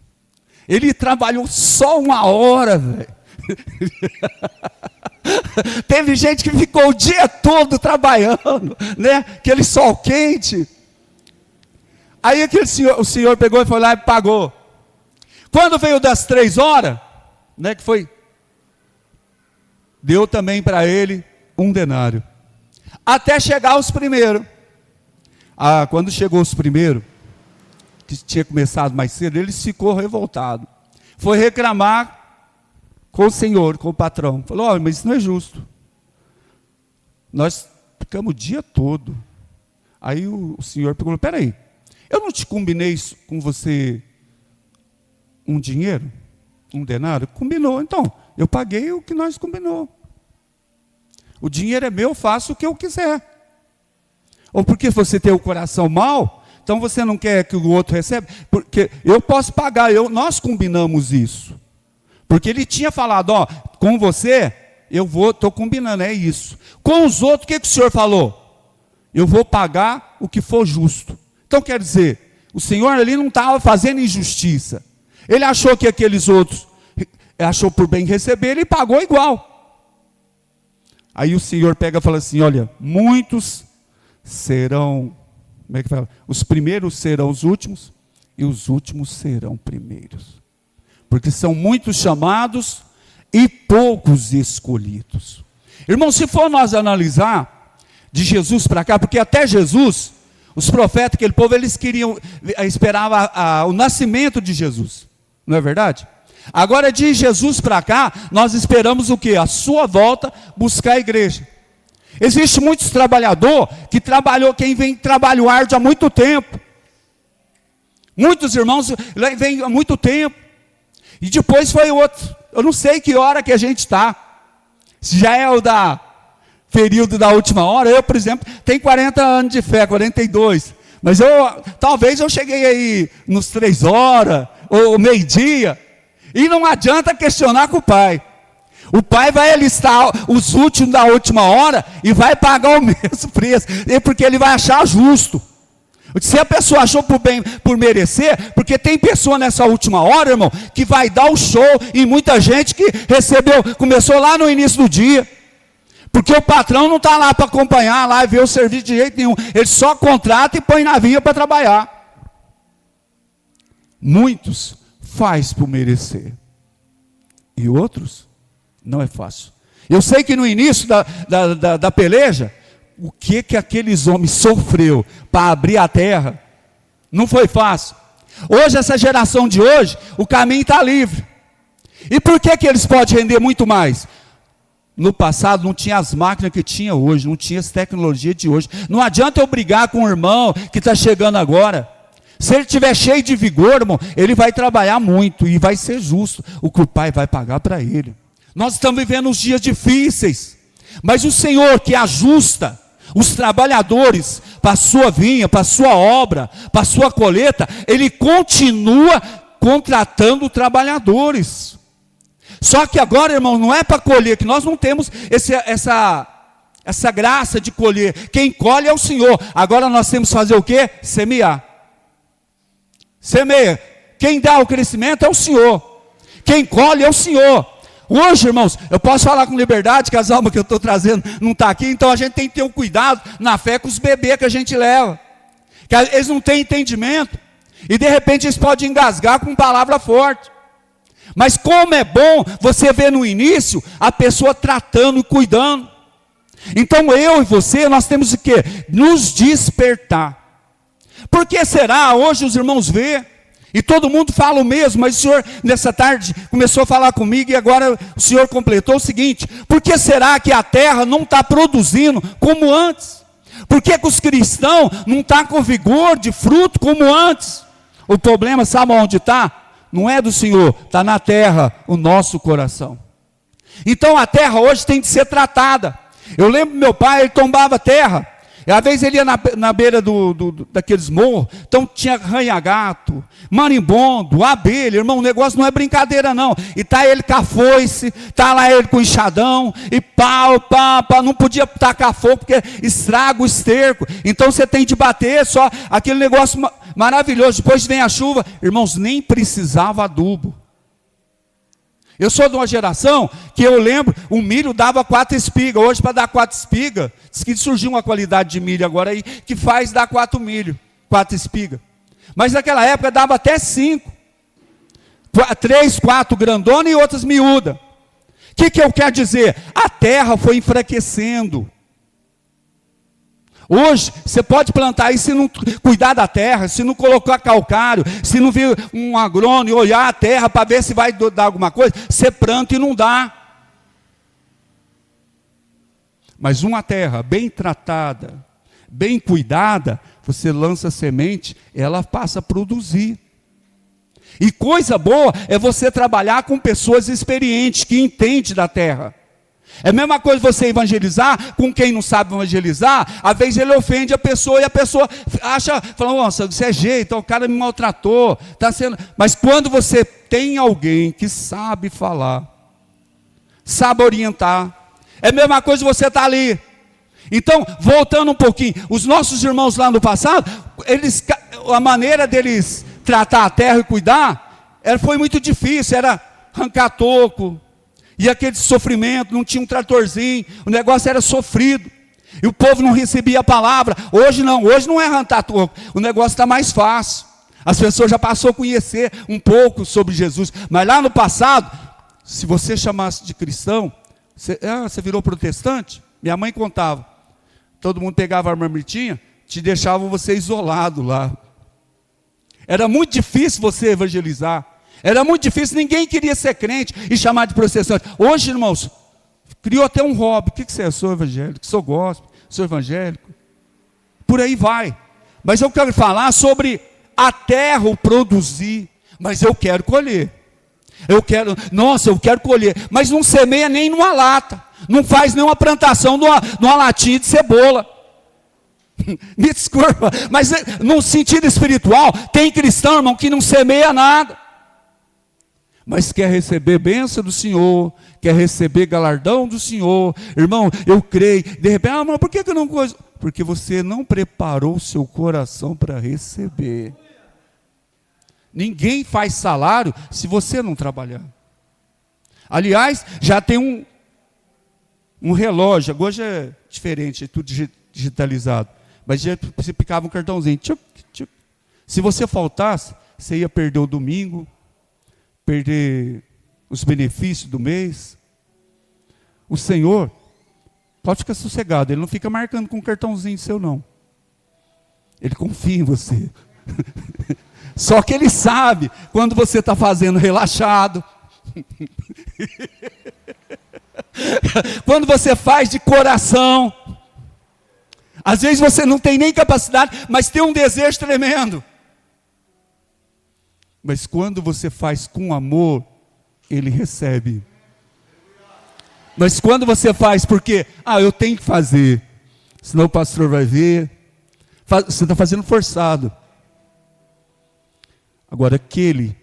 Ele trabalhou só 1 hora, velho. Teve gente que ficou o dia todo trabalhando, né? Aquele sol quente. Aí o senhor pegou e foi lá e pagou. Quando veio das 3 horas, né, que foi, deu também para ele 1 denário. Até chegar os primeiros. Quando chegou os primeiros, que tinha começado mais cedo, ele ficou revoltado. foi reclamar com o senhor, com o patrão. Falou, olha, mas isso não é justo. Nós ficamos o dia todo. Aí o senhor perguntou, peraí, eu não te combinei com você um dinheiro? Um denário? Combinou, então, eu paguei o que nós combinou. O dinheiro é meu, eu faço o que eu quiser. Ou porque você tem o coração mau, então você não quer que o outro receba? Porque eu posso pagar, nós combinamos isso. Porque ele tinha falado, ó, com você, estou combinando, é isso. Com os outros, o que o senhor falou? Eu vou pagar o que for justo. Então quer dizer, o senhor ali não estava fazendo injustiça. Ele achou que aqueles outros, achou por bem receber, ele pagou igual. Aí o senhor pega e fala assim, olha, muitos serão, como é que fala? Os primeiros serão os últimos, e os últimos serão primeiros. Porque são muitos chamados e poucos escolhidos. Irmão, se for nós analisar de Jesus para cá, porque até Jesus, os profetas, aquele povo, eles esperavam o nascimento de Jesus. Não é verdade? Agora de Jesus para cá, nós esperamos o quê? A sua volta, buscar a igreja. Existe muitos trabalhadores que trabalhou, quem vem trabalho árduo há muito tempo. Muitos irmãos vêm há muito tempo. E depois foi outro. Eu não sei que hora que a gente está. Se já é o período da última hora. Eu, por exemplo, tenho 40 anos de fé, 42. Mas talvez eu cheguei aí nos 3 horas, ou meio-dia. E não adianta questionar com o pai. O pai vai alistar os últimos da última hora e vai pagar o mesmo preço, porque ele vai achar justo. Se a pessoa achou por merecer, porque tem pessoa nessa última hora, irmão, que vai dar o show, e muita gente que começou lá no início do dia. Porque o patrão não está lá para acompanhar, lá e ver o serviço de jeito nenhum. Ele só contrata e põe na vinha para trabalhar. Muitos faz por merecer. E outros, não é fácil. Eu sei que no início da peleja, o que aqueles homens sofreu para abrir a terra, não foi fácil. Hoje, essa geração de hoje, o caminho está livre. E por que eles podem render muito mais? No passado não tinha as máquinas que tinha hoje, não tinha as tecnologias de hoje. Não adianta eu brigar com o irmão que está chegando agora. Se ele estiver cheio de vigor, irmão, ele vai trabalhar muito e vai ser justo o que o pai vai pagar para ele. Nós estamos vivendo uns dias difíceis, mas o Senhor que ajusta os trabalhadores para a sua vinha, para a sua obra, para a sua colheita, Ele continua contratando trabalhadores. Só que agora, irmão, não é para colher, que nós não temos essa graça de colher. Quem colhe é o Senhor. Agora nós temos que fazer o quê? Semear. Semeia. Quem dá o crescimento é o Senhor. Quem colhe é o Senhor. Hoje, irmãos, eu posso falar com liberdade, que as almas que eu estou trazendo não estão aqui, então a gente tem que ter um cuidado na fé com os bebês que a gente leva. Que eles não têm entendimento. E de repente eles podem engasgar com palavra forte. Mas como é bom você ver no início a pessoa tratando e cuidando. Então eu e você, nós temos o quê? Nos despertar. Por que será? Hoje os irmãos vê, e todo mundo fala o mesmo, mas o Senhor nessa tarde começou a falar comigo, e agora o Senhor completou o seguinte: por que será que a terra não está produzindo como antes? Por que os cristãos não estão com vigor de fruto como antes? O problema, sabe onde está? Não é do Senhor, está na terra, o nosso coração. Então a terra hoje tem de ser tratada. Eu lembro meu pai, ele tombava terra. E às vezes ele ia na beira daqueles morros, então tinha arranha-gato, marimbondo, abelha, irmão, o negócio não é brincadeira não. E tá ele com a foice, tá lá ele com enxadão, e pau, não podia tacar fogo, porque estraga o esterco. Então você tem de bater só aquele negócio maravilhoso. Depois vem a chuva, irmãos, nem precisava adubo. Eu sou de uma geração que eu lembro, o milho dava 4 espigas. Hoje, para dar 4 espigas, diz que surgiu uma qualidade de milho agora aí, que faz dar 4 espigas. Mas naquela época dava até 5. 3, 4 grandona e outras miúdas. O que eu quero dizer? A terra foi enfraquecendo. Hoje, você pode plantar aí se não cuidar da terra, se não colocar calcário, se não vir um agrônomo e olhar a terra para ver se vai dar alguma coisa, você planta e não dá. Mas uma terra bem tratada, bem cuidada, você lança a semente, ela passa a produzir. E coisa boa é você trabalhar com pessoas experientes, que entendem da terra. É a mesma coisa você evangelizar com quem não sabe evangelizar. Às vezes ele ofende a pessoa e a pessoa acha, fala, nossa, isso é jeito, o cara me maltratou, tá sendo. Mas quando você tem alguém que sabe falar, sabe orientar, é a mesma coisa você estar ali. Então, voltando um pouquinho, os nossos irmãos lá no passado, a maneira deles tratar a terra e cuidar, foi muito difícil, era arrancar toco, e aquele sofrimento, não tinha um tratorzinho, o negócio era sofrido, e o povo não recebia a palavra. Hoje não é arrancar toco, o negócio está mais fácil, as pessoas já passaram a conhecer um pouco sobre Jesus, mas lá no passado, se você chamasse de cristão, você virou protestante? Minha mãe contava, todo mundo pegava a marmitinha, te deixava você isolado lá, era muito difícil você evangelizar, era muito difícil, ninguém queria ser crente e chamar de protestante. Hoje, irmãos, criou até um hobby. O que você é? Eu sou evangélico, sou gospel, sou evangélico. Por aí vai. Mas eu quero falar sobre a terra, o produzir. Mas eu quero colher. Eu quero colher. Mas não semeia nem numa lata. Não faz nenhuma plantação numa latinha de cebola. Me desculpa. Mas no sentido espiritual, tem cristão, irmão, que não semeia nada. Mas quer receber bênção do Senhor, quer receber galardão do Senhor. Irmão, eu creio. De repente, mas por que eu não coisa? Porque você não preparou o seu coração para receber. Ninguém faz salário se você não trabalhar. Aliás, já tem um relógio, agora já é diferente, é tudo digitalizado. Mas já você picava um cartãozinho. Tchuc, tchuc. Se você faltasse, você ia perder o domingo, perder os benefícios do mês. O Senhor, pode ficar sossegado, Ele não fica marcando com um cartãozinho seu, não. Ele confia em você. Só que Ele sabe quando você está fazendo relaxado. Quando você faz de coração. Às vezes você não tem nem capacidade, mas tem um desejo tremendo. Mas quando você faz com amor, Ele recebe. Mas quando você faz porque, eu tenho que fazer, senão o pastor vai ver, você está fazendo forçado. Agora, aquele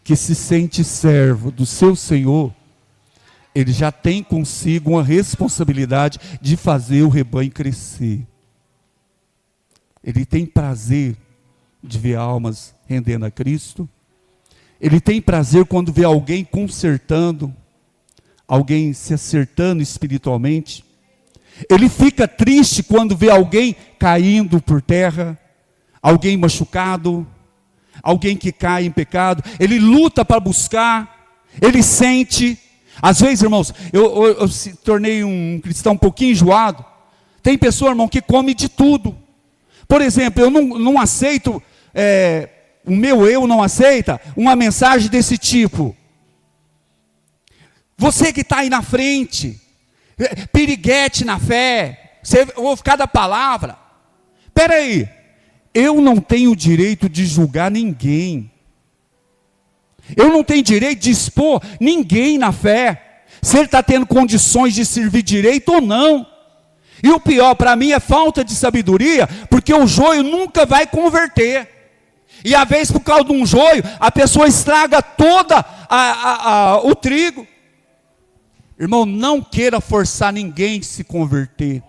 que se sente servo do seu Senhor, ele já tem consigo uma responsabilidade de fazer o rebanho crescer. Ele tem prazer de ver almas rendendo a Cristo. Ele tem prazer quando vê alguém consertando, alguém se acertando espiritualmente. Ele fica triste quando vê alguém caindo por terra, alguém machucado, alguém que cai em pecado. Ele luta para buscar, ele sente. Às vezes, irmãos, eu se tornei um cristão um pouquinho enjoado. Tem pessoa, irmão, que come de tudo. Por exemplo, eu não aceito, o meu eu não aceita uma mensagem desse tipo. Você que está aí na frente, piriguete na fé, você ouve cada palavra. Espera aí, eu não tenho o direito de julgar ninguém. Eu não tenho direito de expor ninguém na fé, se ele está tendo condições de servir direito ou não. E o pior para mim é falta de sabedoria, porque o joio nunca vai converter. E às vezes por causa de um joio, a pessoa estraga toda o trigo. Irmão, não queira forçar ninguém a se converter.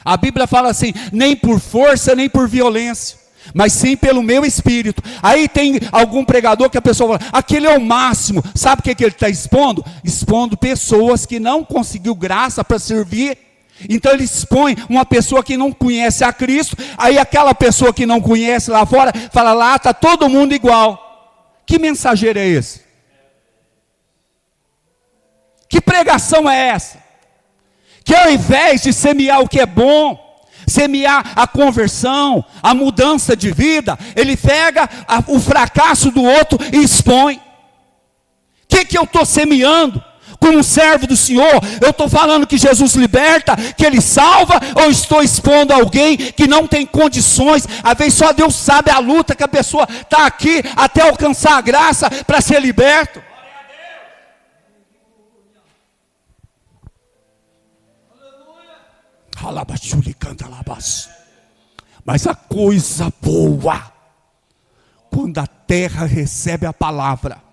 A Bíblia fala assim, nem por força, nem por violência, mas sim pelo meu espírito. Aí tem algum pregador que a pessoa fala, aquele é o máximo. Sabe o que ele está expondo? Expondo pessoas que não conseguiu graça para servir. Então ele expõe uma pessoa que não conhece a Cristo. Aí aquela pessoa que não conhece lá fora, fala, lá está todo mundo igual. Que mensageiro é esse? Que pregação é essa? Que ao invés de semear o que é bom, semear a conversão, a mudança de vida. Ele pega o fracasso do outro e expõe. O que eu estou semeando? Como servo do Senhor, eu estou falando que Jesus liberta, que Ele salva, ou estou expondo alguém que não tem condições? Às vezes só Deus sabe a luta que a pessoa está aqui até alcançar a graça para ser liberto. Mas a coisa boa, quando a terra recebe a palavra,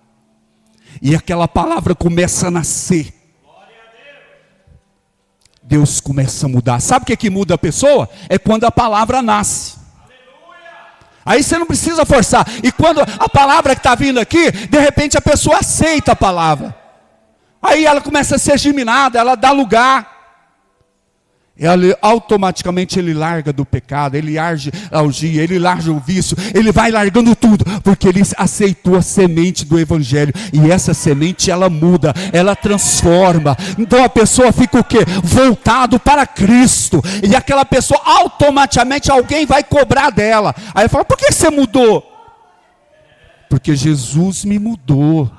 e aquela palavra começa a nascer, Deus começa a mudar. Sabe o que muda a pessoa? É quando a palavra nasce. Aí você não precisa forçar. E quando a palavra que está vindo aqui, de repente a pessoa aceita a palavra. Aí ela começa a ser geminada, ela dá lugar. Automaticamente ele larga do pecado, ele larga a algia, ele larga o vício, ele vai largando tudo, porque ele aceitou a semente do evangelho, e essa semente ela muda, ela transforma. Então a pessoa fica o quê? Voltado para Cristo, e aquela pessoa automaticamente alguém vai cobrar dela. Aí fala: por que você mudou? Porque Jesus me mudou.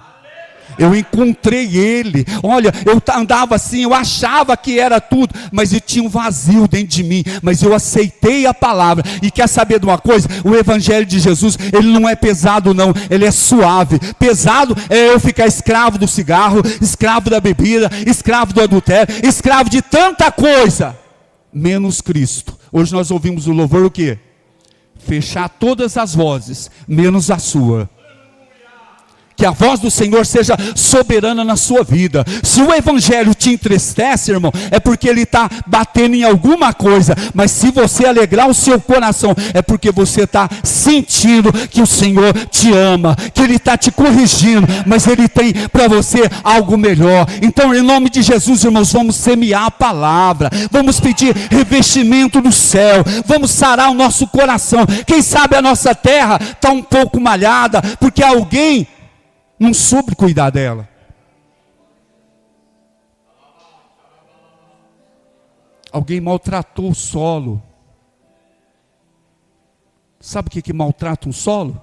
Eu encontrei Ele. Olha, eu andava assim, eu achava que era tudo, mas eu tinha um vazio dentro de mim. Mas eu aceitei a palavra. E quer saber de uma coisa? O evangelho de Jesus, ele não é pesado não, ele é suave. Pesado é eu ficar escravo do cigarro, escravo da bebida, escravo do adultério, escravo de tanta coisa, menos Cristo. Hoje nós ouvimos o louvor o quê? Fechar todas as vozes, menos a sua. Que a voz do Senhor seja soberana na sua vida. Se o evangelho te entristece, irmão, é porque ele está batendo em alguma coisa. Mas se você alegrar o seu coração, é porque você está sentindo que o Senhor te ama, que Ele está te corrigindo, mas Ele tem para você algo melhor. Então, em nome de Jesus, irmãos, vamos semear a palavra, vamos pedir revestimento do céu, vamos sarar o nosso coração. Quem sabe a nossa terra está um pouco malhada, porque alguém não soube cuidar dela. Alguém maltratou o solo. Sabe o que maltrata um solo?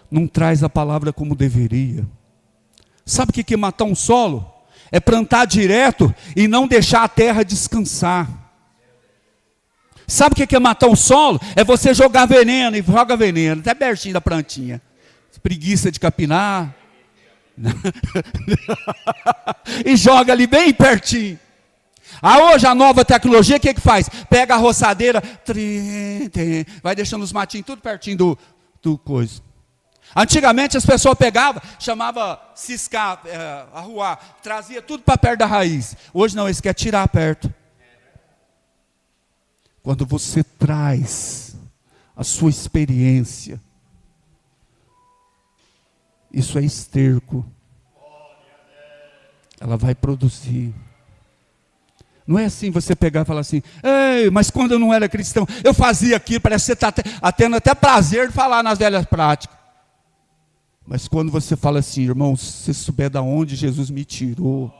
Não traz a palavra como deveria. Sabe o que matar um solo? É plantar direto e não deixar a terra descansar. Sabe o que é matar um solo? É você jogar veneno, e joga veneno, até pertinho da plantinha. Preguiça de capinar. E joga ali bem pertinho. Hoje a nova tecnologia, o que faz? Pega a roçadeira, vai deixando os matinhos tudo pertinho do coisa. Antigamente as pessoas pegavam, chamava ciscar, arruar, trazia tudo para perto da raiz. Hoje não, eles querem tirar perto. Quando você traz a sua experiência, isso é esterco. Ela vai produzir. Não é assim você pegar e falar assim: ei, mas quando eu não era cristão, eu fazia aquilo, parece que você está tendo até prazer de falar nas velhas práticas. Mas quando você fala assim: irmão, se você souber de onde Jesus me tirou.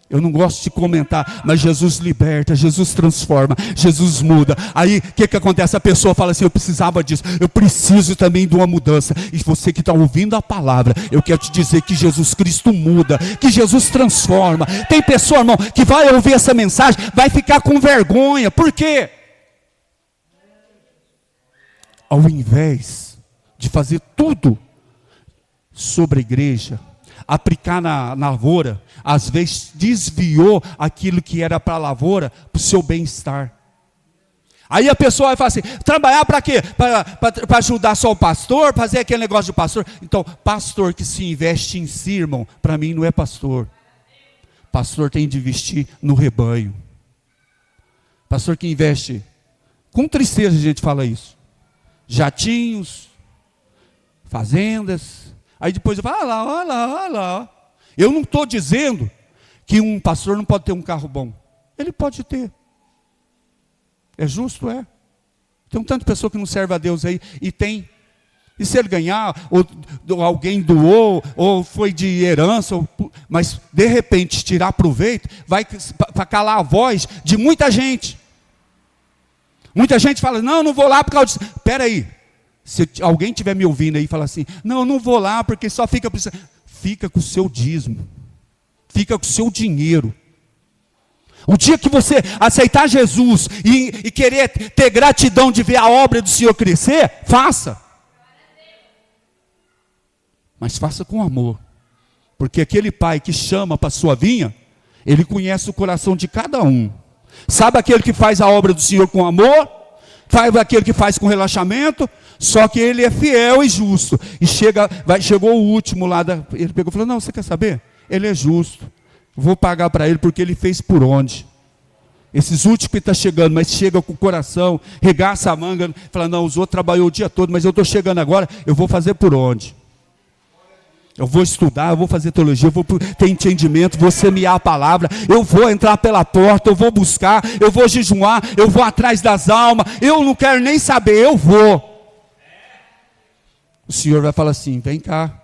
Eu não gosto de comentar, mas Jesus liberta, Jesus transforma, Jesus muda. Aí, o que acontece? A pessoa fala assim: eu precisava disso, eu preciso também de uma mudança. E você que está ouvindo a palavra, eu quero te dizer que Jesus Cristo muda, que Jesus transforma. Tem pessoa, irmão, que vai ouvir essa mensagem, vai ficar com vergonha. Por quê? Ao invés de fazer tudo sobre a igreja, aplicar na lavoura, às vezes desviou aquilo que era para a lavoura, para o seu bem-estar. Aí a pessoa vai falar assim: trabalhar para quê? Para ajudar só o pastor, fazer aquele negócio de pastor. Então, pastor que se investe em si, irmão, para mim não é pastor. Pastor tem de investir no rebanho. Pastor que investe, com tristeza a gente fala isso, jatinhos, fazendas. Aí depois eu falo: olha lá. Eu não estou dizendo que um pastor não pode ter um carro bom. Ele pode ter. É justo, é. Tem um tanto de pessoa que não serve a Deus aí e tem E se ele ganhar, ou alguém doou, ou foi de herança, mas de repente tirar proveito, vai para calar a voz de muita gente. Muita gente fala, não vou lá por causa disso. Espera aí, se alguém estiver me ouvindo aí e falar assim, não vou lá porque só fica precisando. Fica com o seu dízimo, fica com o seu dinheiro. O dia que você aceitar Jesus e querer ter gratidão de ver a obra do Senhor crescer, faça. Mas faça com amor. Porque aquele pai que chama para a sua vinha, ele conhece o coração de cada um. Sabe aquele que faz a obra do Senhor com amor? Sabe aquele que faz com relaxamento? Só que ele é fiel e justo. E chegou o último lá, ele pegou e falou, não, você quer saber? Ele é justo. Vou pagar para ele porque ele fez por onde. Esses últimos que estão chegando, mas chega com o coração, regaça a manga, fala, não, os outros trabalhou o dia todo, mas eu estou chegando agora, eu vou fazer por onde? Eu vou estudar, eu vou fazer teologia, eu vou ter entendimento, vou semear a palavra, eu vou entrar pela porta, eu vou buscar, eu vou jejuar, eu vou atrás das almas, eu não quero nem saber, eu vou. O Senhor vai falar assim, vem cá.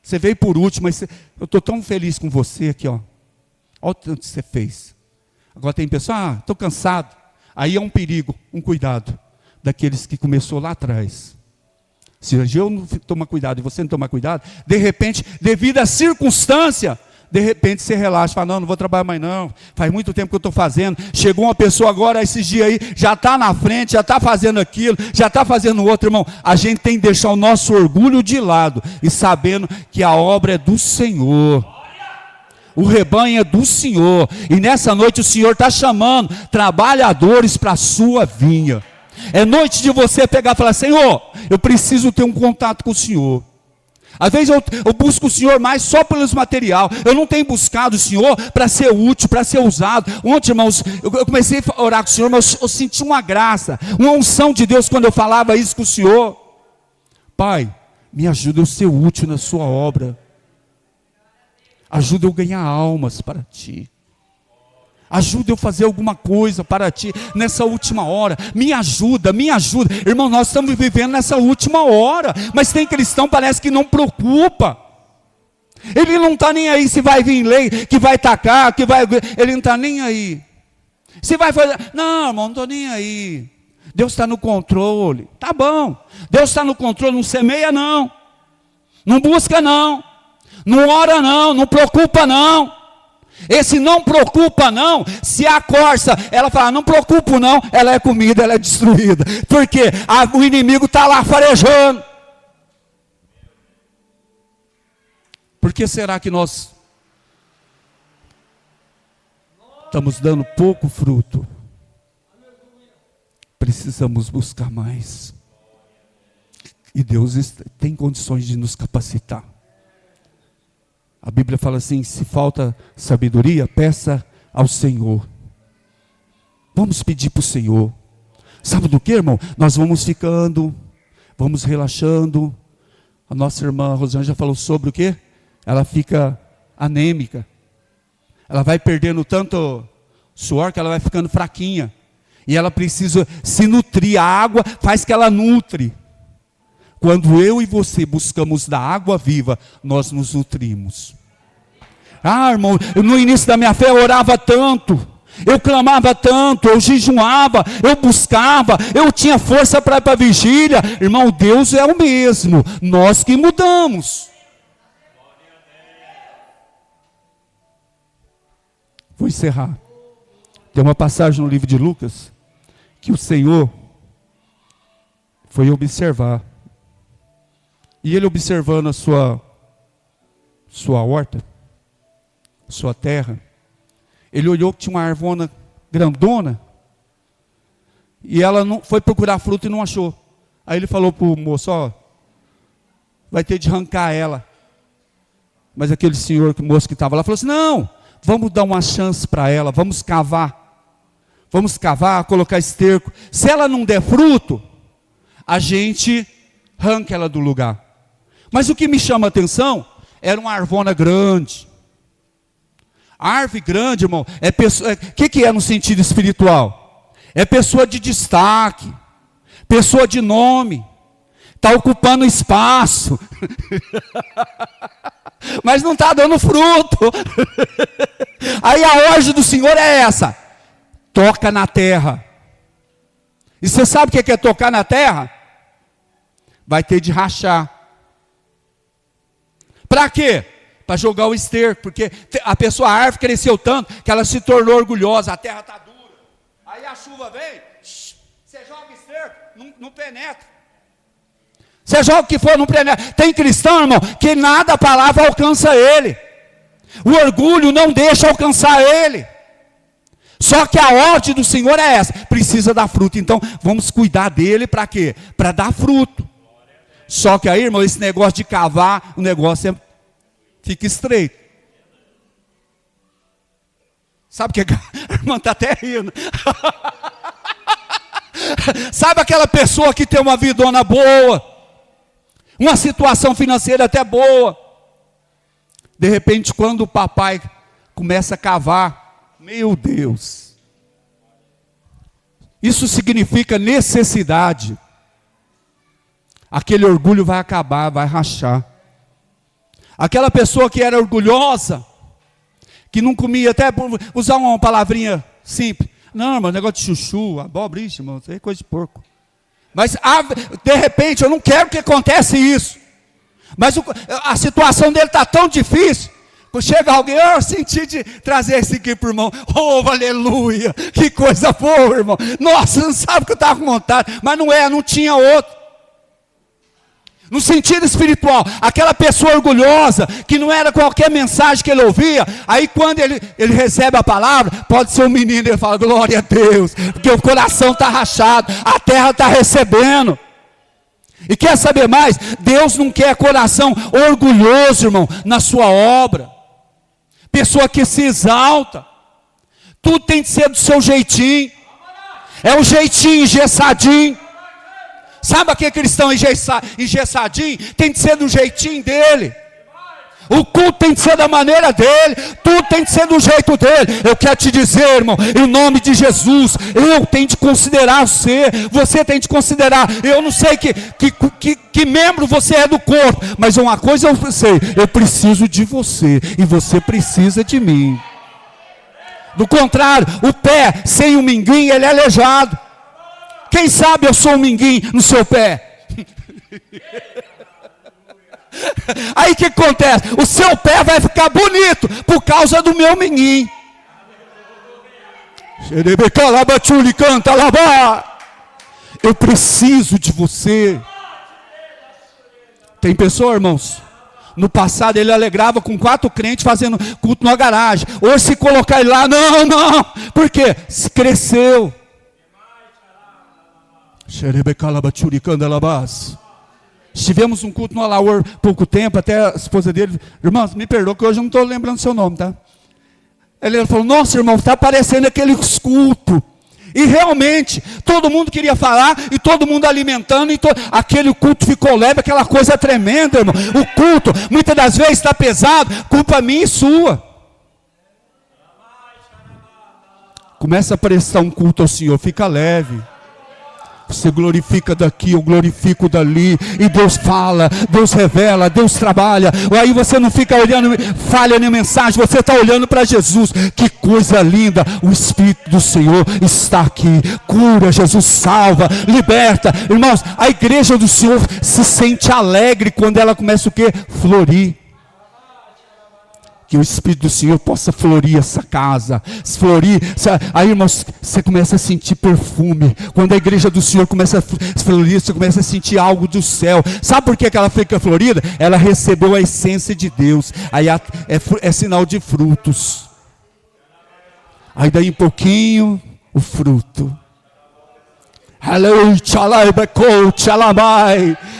Você veio por último, mas eu estou tão feliz com você aqui, ó. Olha o tanto que você fez. Agora tem pessoa, estou cansado. Aí é um perigo, um cuidado daqueles que começou lá atrás. Se eu não tomar cuidado e você não tomar cuidado, de repente, devido à circunstância, de repente você relaxa, fala, não vou trabalhar mais não, faz muito tempo que eu estou fazendo, chegou uma pessoa agora, esses dias aí, já está na frente, já está fazendo aquilo, já está fazendo outro, irmão, a gente tem que deixar o nosso orgulho de lado, e sabendo que a obra é do Senhor, o rebanho é do Senhor, e nessa noite o Senhor está chamando trabalhadores para a sua vinha. É noite de você pegar e falar, Senhor, eu preciso ter um contato com o Senhor. Às vezes eu busco o Senhor mais só pelos material. Eu não tenho buscado o Senhor para ser útil, para ser usado. Ontem, irmãos, eu comecei a orar com o Senhor, mas eu senti uma graça, uma unção de Deus quando eu falava isso com o Senhor. Pai, me ajuda eu ser útil na sua obra. Ajuda eu ganhar almas para Ti. Ajuda eu fazer alguma coisa para Ti nessa última hora. Me ajuda, me ajuda. Irmão, nós estamos vivendo nessa última hora. Mas tem cristão, parece que não preocupa. Ele não está nem aí se vai vir lei, que vai tacar, que vai... Ele não está nem aí. Se vai fazer... Não, irmão, não estou nem aí. Deus está no controle. Tá bom. Deus está no controle, não semeia não. Não busca não. Não ora não, não preocupa não. Esse não preocupa não, se a corça, ela fala, não preocupo não, ela é comida, ela é destruída. Porque o inimigo está lá farejando. Por que será que nós estamos dando pouco fruto? Precisamos buscar mais. E Deus tem condições de nos capacitar. A Bíblia fala assim, se falta sabedoria, peça ao Senhor. Vamos pedir para o Senhor. Sabe do que, irmão? Nós vamos ficando, vamos relaxando. A nossa irmã Rosângela falou sobre o quê? Ela fica anêmica. Ela vai perdendo tanto suor que ela vai ficando fraquinha. E ela precisa se nutrir. A água faz que ela nutre. Quando eu e você buscamos da água viva, nós nos nutrimos. Ah, irmão, no início da minha fé eu orava tanto, eu clamava tanto, eu jejuava, eu buscava, eu tinha força para ir para a vigília. Irmão, Deus é o mesmo, nós que mudamos. Vou encerrar. Tem uma passagem no livro de Lucas, que o Senhor foi observar. E ele observando a sua horta, sua terra, ele olhou que tinha uma arvona grandona, e ela não foi procurar fruto e não achou. Aí ele falou para o moço, ó, vai ter de arrancar ela. Mas aquele moço que estava lá, falou assim, não, vamos dar uma chance para ela, vamos cavar, colocar esterco. Se ela não der fruto, a gente arranca ela do lugar. Mas o que me chama a atenção, era uma arvona grande. A árvore grande, irmão, é pessoa. Que é no sentido espiritual? É pessoa de destaque, pessoa de nome, está ocupando espaço, mas não está dando fruto. Aí a ordem do Senhor é essa: toca na terra. E você sabe o que é tocar na terra? Vai ter de rachar. Para quê? Para jogar o esterco, porque a árvore cresceu tanto que ela se tornou orgulhosa, a terra está dura. Aí a chuva vem, você joga esterco, não penetra. Você joga o que for, não penetra. Tem cristão, irmão, que nada a palavra alcança ele. O orgulho não deixa alcançar ele. Só que a ordem do Senhor é essa: precisa dar fruto. Então vamos cuidar dele para quê? Para dar fruto. Só que aí, irmão, esse negócio de cavar, o negócio fica estreito. Sabe o que a irmã está até rindo? Sabe aquela pessoa que tem uma vidona boa, uma situação financeira até boa, de repente quando o papai começa a cavar, meu Deus, isso significa necessidade. Aquele orgulho vai acabar, vai rachar. Aquela pessoa que era orgulhosa, que não comia, até por usar uma palavrinha simples, não, irmão, negócio de chuchu, abóbora, irmão, isso aí é coisa de porco. Mas de repente, eu não quero que aconteça isso, mas a situação dele está tão difícil. Chega alguém, eu senti de trazer esse aqui para o irmão. Oh, aleluia, que coisa boa, irmão. Nossa, não sabe que eu estava com vontade. Mas não tinha outro. No sentido espiritual, aquela pessoa orgulhosa, que não era qualquer mensagem que ele ouvia, aí quando ele recebe a palavra, pode ser um menino, ele fala, glória a Deus, porque o coração está rachado, a terra está recebendo. E quer saber mais? Deus não quer coração orgulhoso, irmão, na sua obra. Pessoa que se exalta, tudo tem que ser do seu jeitinho, é um jeitinho engessadinho. Sabe aquele cristão engessadinho? Tem que ser do jeitinho dele. O culto tem que ser da maneira dele. Tudo tem que ser do jeito dele. Eu quero te dizer, irmão, em nome de Jesus, eu tenho de considerar você tem de considerar. Eu não sei que membro você é do corpo, mas uma coisa eu sei: eu preciso de você e você precisa de mim. Do contrário, o pé sem o minguim, ele é aleijado. Quem sabe eu sou um minguim no seu pé? Aí o que acontece? O seu pé vai ficar bonito por causa do meu minguim. Eu preciso de você. Tem pessoa, irmãos, no passado ele alegrava com 4 crentes fazendo culto na garagem. Hoje se colocar ele lá, não. Por quê? Cresceu. Estivemos um culto no Alaor pouco tempo, até a esposa dele, irmãos, me perdoa que hoje eu não estou lembrando seu nome, tá? Ele falou, nossa, irmão, está parecendo aqueles cultos. E realmente, todo mundo queria falar, e todo mundo alimentando, e aquele culto ficou leve, aquela coisa tremenda, irmão. O culto, muitas das vezes está pesado, culpa minha e sua. Começa a prestar um culto ao Senhor, fica leve. Você glorifica daqui, eu glorifico dali, e Deus fala, Deus revela, Deus trabalha. Aí você não fica olhando falha na mensagem, você está olhando para Jesus. Que coisa linda, o Espírito do Senhor está aqui, cura, Jesus salva, liberta. Irmãos, a igreja do Senhor se sente alegre quando ela começa o quê? Florir. Que o Espírito do Senhor possa florir essa casa, florir. Aí, irmãos, você começa a sentir perfume. Quando a igreja do Senhor começa a florir, você começa a sentir algo do céu. Sabe por que ela fica florida? Ela recebeu a essência de Deus. Aí é sinal de frutos. Aí daí um pouquinho, o fruto.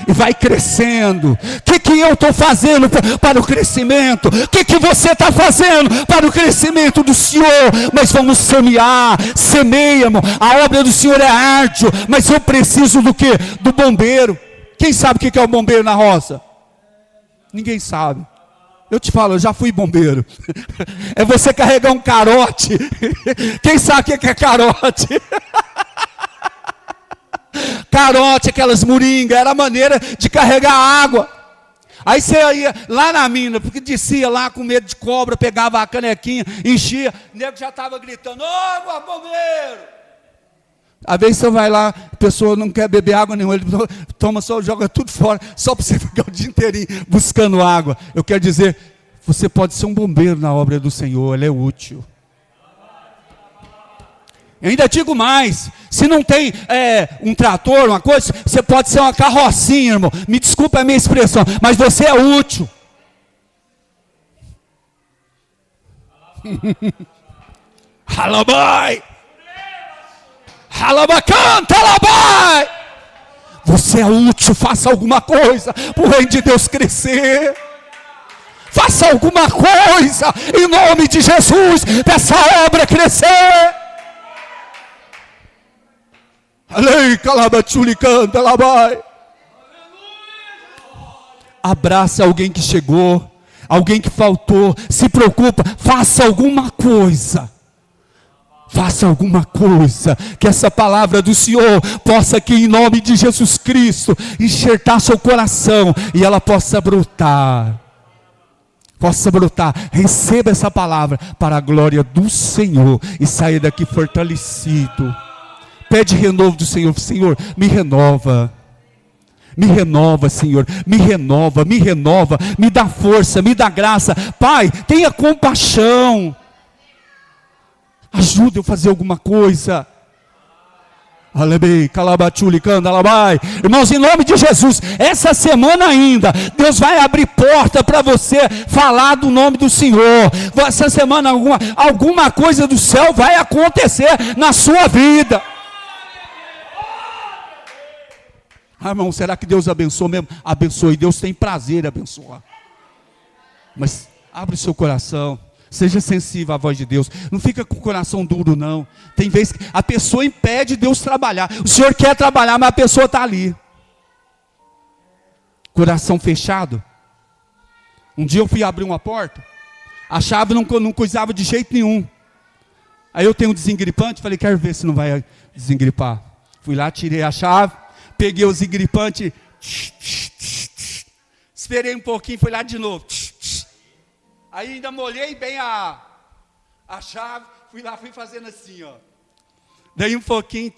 E vai crescendo. O que eu estou fazendo para o crescimento? O que você está fazendo para o crescimento do Senhor? Mas vamos semear. Semeia, irmão. A obra do Senhor é árdua, mas eu preciso do quê? Do bombeiro. Quem sabe o que é o bombeiro na roça? Ninguém sabe. Eu te falo, eu já fui bombeiro. É você carregar um carote. Quem sabe o que é carote? carote, aquelas moringas, era a maneira de carregar água. Aí você ia lá na mina, porque descia lá com medo de cobra, pegava a canequinha, enchia, o nego já estava gritando, água, bombeiro! Às vezes você vai lá, a pessoa não quer beber água nenhuma, ele toma só, joga tudo fora, só para você ficar o dia inteirinho buscando água. Eu quero dizer, você pode ser um bombeiro na obra do Senhor, ele é útil. Eu ainda digo mais, se não tem um trator, uma coisa, você pode ser uma carrocinha, irmão. Me desculpa a minha expressão, mas você é útil. Alabai! Alabacanta, alabai! Você é útil, faça alguma coisa para o reino de Deus crescer. Faça alguma coisa, em nome de Jesus, para essa obra crescer. Abraça alguém que chegou, alguém que faltou, se preocupa, faça alguma coisa. Faça alguma coisa, que essa palavra do Senhor possa aqui em nome de Jesus Cristo enxertar seu coração e ela possa brotar. Possa brotar, receba essa palavra para a glória do Senhor e saia daqui fortalecido. Pede renovo do Senhor, Senhor, me renova. Me renova, Senhor, me renova, me dá força, me dá graça. Pai, tenha compaixão. Ajuda eu a fazer alguma coisa. Irmãos, em nome de Jesus, essa semana ainda, Deus vai abrir porta para você falar do nome do Senhor. Essa semana alguma coisa do céu vai acontecer na sua vida. Irmão, será que Deus abençoa mesmo? Abençoe, Deus tem prazer em abençoar. Mas abre o seu coração. Seja sensível à voz de Deus. Não fica com o coração duro, não. Tem vezes que a pessoa impede Deus trabalhar. O Senhor quer trabalhar, mas a pessoa está ali. Coração fechado. Um dia eu fui abrir uma porta. A chave não coisava de jeito nenhum. Aí eu tenho um desengripante. Falei, quero ver se não vai desengripar. Fui lá, tirei a chave. Peguei o desengripante. Esperei um pouquinho, fui lá de novo. Aí ainda molhei bem a chave, fui lá, fui fazendo assim, ó. Daí um pouquinho,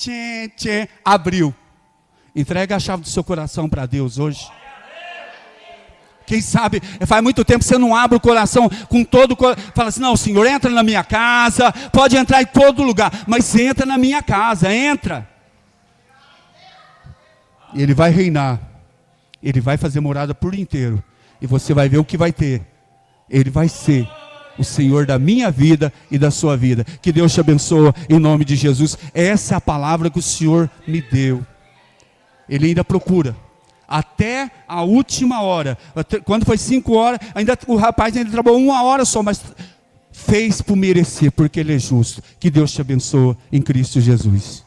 abriu. Entrega a chave do seu coração para Deus hoje. Quem sabe, faz muito tempo que você não abre o coração com todo o coração. Fala assim, não, Senhor, entra na minha casa, pode entrar em todo lugar, mas entra na minha casa, entra. E Ele vai reinar. Ele vai fazer morada por inteiro. E você vai ver o que vai ter. Ele vai ser o Senhor da minha vida e da sua vida. Que Deus te abençoe em nome de Jesus. Essa é a palavra que o Senhor me deu. Ele ainda procura. Até a última hora. Quando foi 5 horas, o rapaz ainda trabalhou 1 hora só, mas fez por merecer, porque Ele é justo. Que Deus te abençoe em Cristo Jesus.